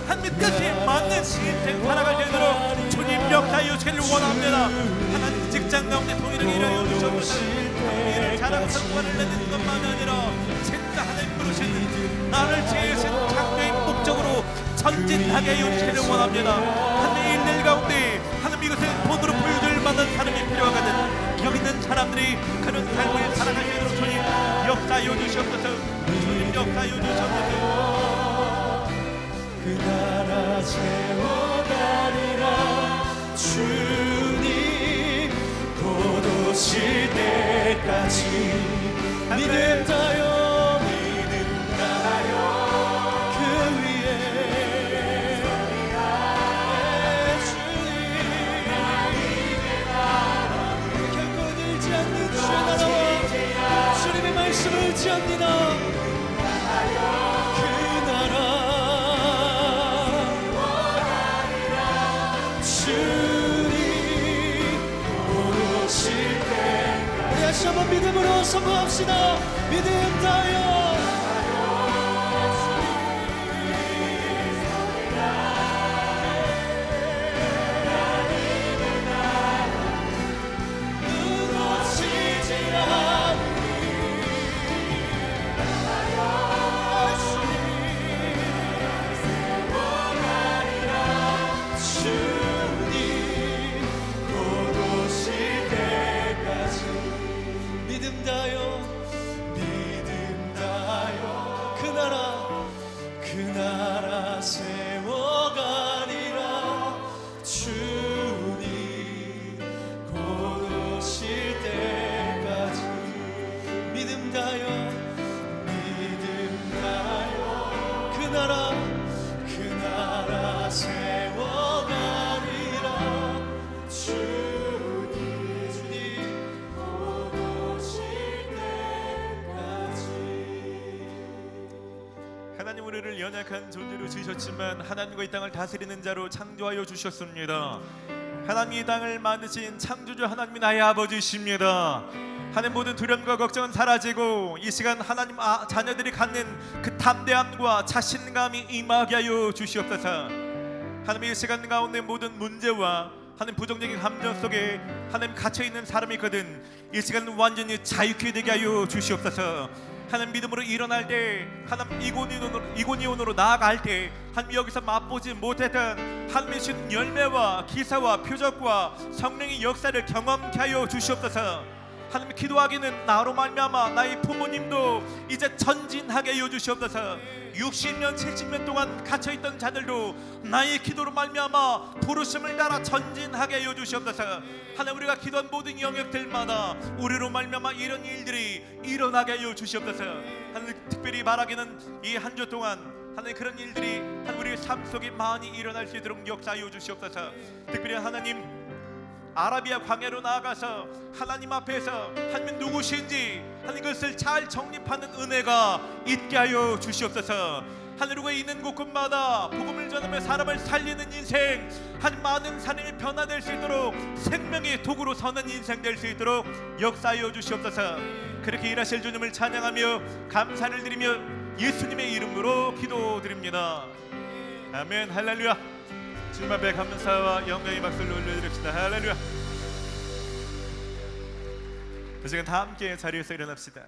하나님 뜻이 맞는 인생 살아갈 수 있도록 주님 역사하여 주시기를 원합니다. 하나님 직장 가운데 통일하게 하여 주시옵소서. 일을 잘하고 성과를 내는 것만 아니라 진짜 하나님 부르시는 나를 지으신 창조의 목적으로 전진하게 하여 주시기를 원합니다. 하나님 일일 가운데 하나님 이것을 본으로 보여줄 만한 사람이 필요하거든. 여기 있는 사람들이 그런 삶을 살아갈 수 있도록 주님 역사하여 주시옵소서. 주님 역사하여 주시옵소서. 그 나라 세워가리라. 주님 곧 오실 때까지 믿음 다여 그 위에 주님 결코 늘지 않는 주의 나라와 주님의 말씀을 지합니다. 그 나라 다시 한번 믿음으로 선포합시다. 믿음 다여 그 나라 세워가리라. 주님 곧 오실 때까지 믿음 다여 그 나라 세워가리라. 주님 곧 오실 때까지. 하나님 우리를 연약한 존재로 지으셨지만 하나님과 이 땅을 다스리는 자로 창조하여 주셨습니다. 하나님 이 땅을 만드신 창조주 하나님이 나의 아버지십니다. 하나님 모든 두려움과 걱정은 사라지고 이 시간 하나님 자녀들이 갖는 그 담대함과 자신감이 임하게 하여 주시옵소서. 하나님 이 시간 가운데 모든 문제와 하나님 부정적인 감정 속에 하나님 갇혀있는 사람이 있거든 이 시간 완전히 자유케 되게 하여 주시옵소서. 하나님 믿음으로 일어날 때 하나님 이고니온으로 나아갈 때 하나님 여기서 맛보지 못했던 하나님의 신 열매와 기사와 표적과 성령의 역사를 경험케 하여 주시옵소서. 하나님 기도하기는 나로 말미암아 나의 부모님도 이제 전진하게 하여 주시옵소서. 60년 70년 동안 갇혀있던 자들도 나의 기도로 말미암아 부르심을 따라 전진하게 하여 주시옵소서. 하나님 우리가 기도한 모든 영역들마다 우리로 말미암아 이런 일들이 일어나게 하여 주시옵소서. 하나님 특별히 말하기는 이 한 주 동안 하나님 그런 일들이 하나님 우리의 삶 속에 많이 일어날 수 있도록 역사하여 주시옵소서. 특별히 하나님 아라비아 광야로 나아가서 하나님 앞에서 하나님 누구신지 하나님 그것을 잘 정립하는 은혜가 있게 하여 주시옵소서. 하늘 위에 있는 곳곳마다 복음을 전하며 사람을 살리는 인생 하나님 많은 사람이 변화될 수 있도록 생명의 도구로 서는 인생 될 수 있도록 역사하여 주시옵소서. 그렇게 일하실 주님을 찬양하며 감사를 드리며 예수님의 이름으로 기도드립니다. 아멘. 할렐루야. 주님 앞에 감사와 영광의 박수를 올려드립시다. 할렐루야. 이 시간 다 함께 자리에서 일어납시다.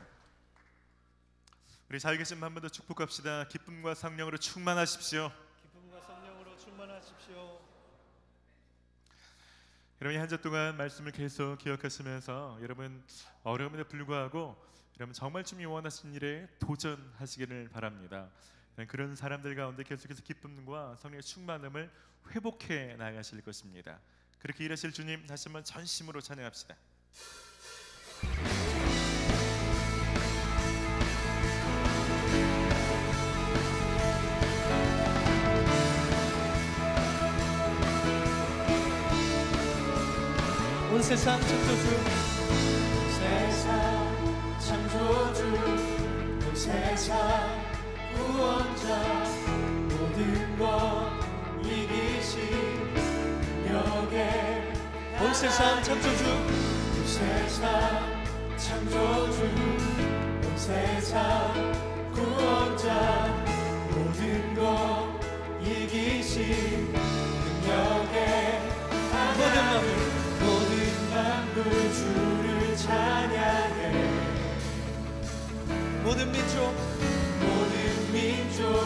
우리 잘 계신 한 번 더 축복합시다. 기쁨과 성령으로 충만하십시오. 기쁨과 성령으로 충만하십시오. 여러분이 한 주 동안 말씀을 계속 기억하시면서 여러분 어려움에도 불구하고 여러분 정말 주님이 원하신 일에 도전하시기를 바랍니다. 그런 사람들 가운데 계속해서 기쁨과 성령의 충만함을 회복해 나가실 것입니다. 그렇게 일하실 주님 다시 한번 전심으로 찬양합시다. 온 세상 창조주 세상 창조주 온 세상 구원자 모든 것 이기신 능력에 온 세상 창조주 온 세상 창조주 온 세상 구원자 모든 것 이기신 능력에 모든 만물 주를 찬양해 모든 민족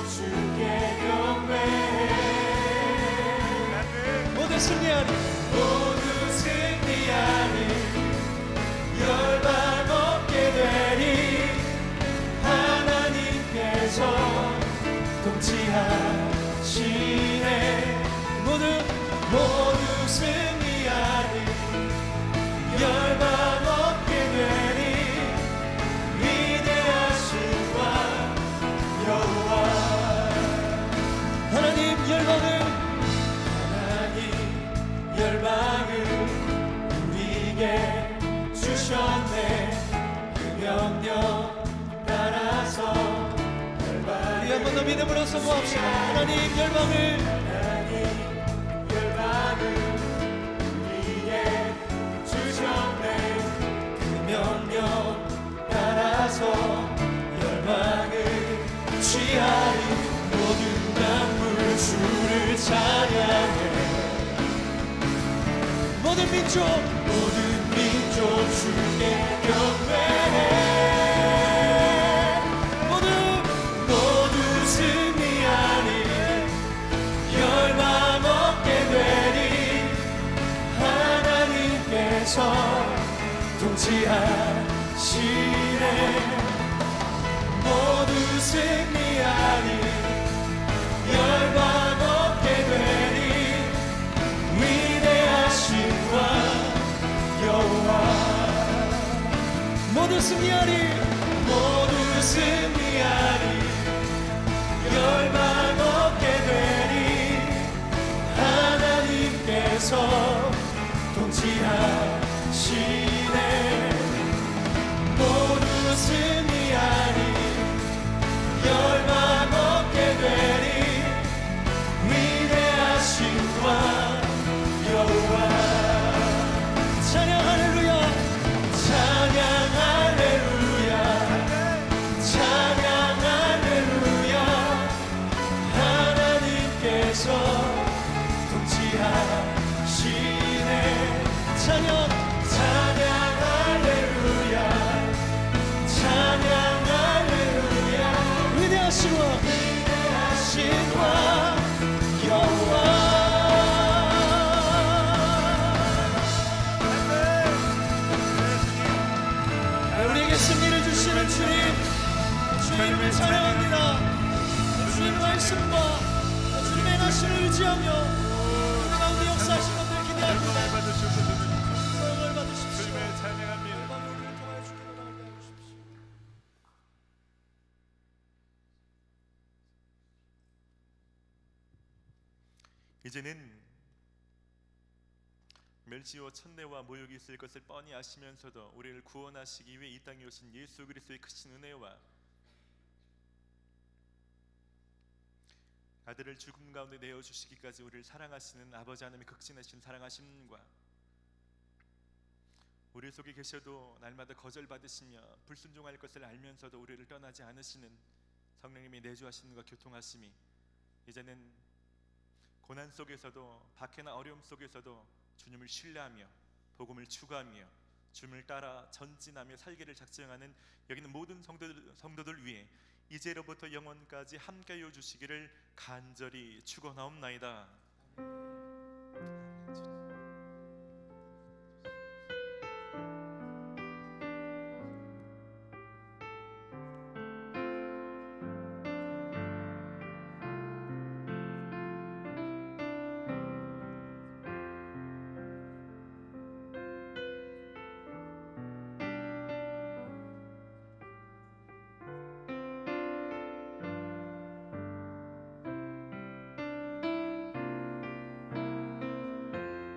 주께 경배해 모두 승리하리 모두 승리하리 열방 없게 되리 하나님께서 통치하시네 모두 승리하리 열방 없게 되리 위대하신 왕 여호와 하나님 열방을 우리에게 주셨네 그 명령 따라서 우리 한 번 더 믿음으로 선포합시다. 하나님 열방을 우리에게 주셨네 그 명령 따라서 열방을 취하리 모든 만물 주를 찬양해 모든 민족 주께 경배해 모두 승리하리 열방 없게 되리 하나님께서 통치하시네 모두 승리하리 열방 없게 되리 위대하신 왕 여호와 모두 승리하리 열방 없게 되리 하나님께서 통치하시네 모두 승리하리 열방 없게 되리 위대하신 왕 여호와 찬양 할렐루야 찬양 승리를 주시는 주님, 주님을 찬양합니다. 주님 말씀과 주님의 나신을 의지하며 우리 가운데 역사하신 것들 기대합니다. 영광을 받으시옵소서. 영광을 받으십시오. 주님을 찬양합니다. 영광을 우리를 통하여 주기를 나오게 하십시오. 이제는 멸시와 천대와 모욕이 있을 것을 뻔히 아시면서도 우리를 구원하시기 위해 이 땅에 오신 예수 그리스도의 크신 은혜와 아들을 죽음 가운데 내어주시기까지 우리를 사랑하시는 아버지 하나님의 극진하신 사랑하심과 우리 속에 계셔도 날마다 거절받으시며 불순종할 것을 알면서도 우리를 떠나지 않으시는 성령님이 내주하시는 것과 교통하심이 이제는 고난 속에서도 박해나 어려움 속에서도 주님을 신뢰하며 복음을 추구하며 주님을 따라 전진하며 살기를 작정하는 여기 있는 모든 성도들 위해 이제로부터 영원까지 함께하여 주시기를 간절히 축원하옵나이다.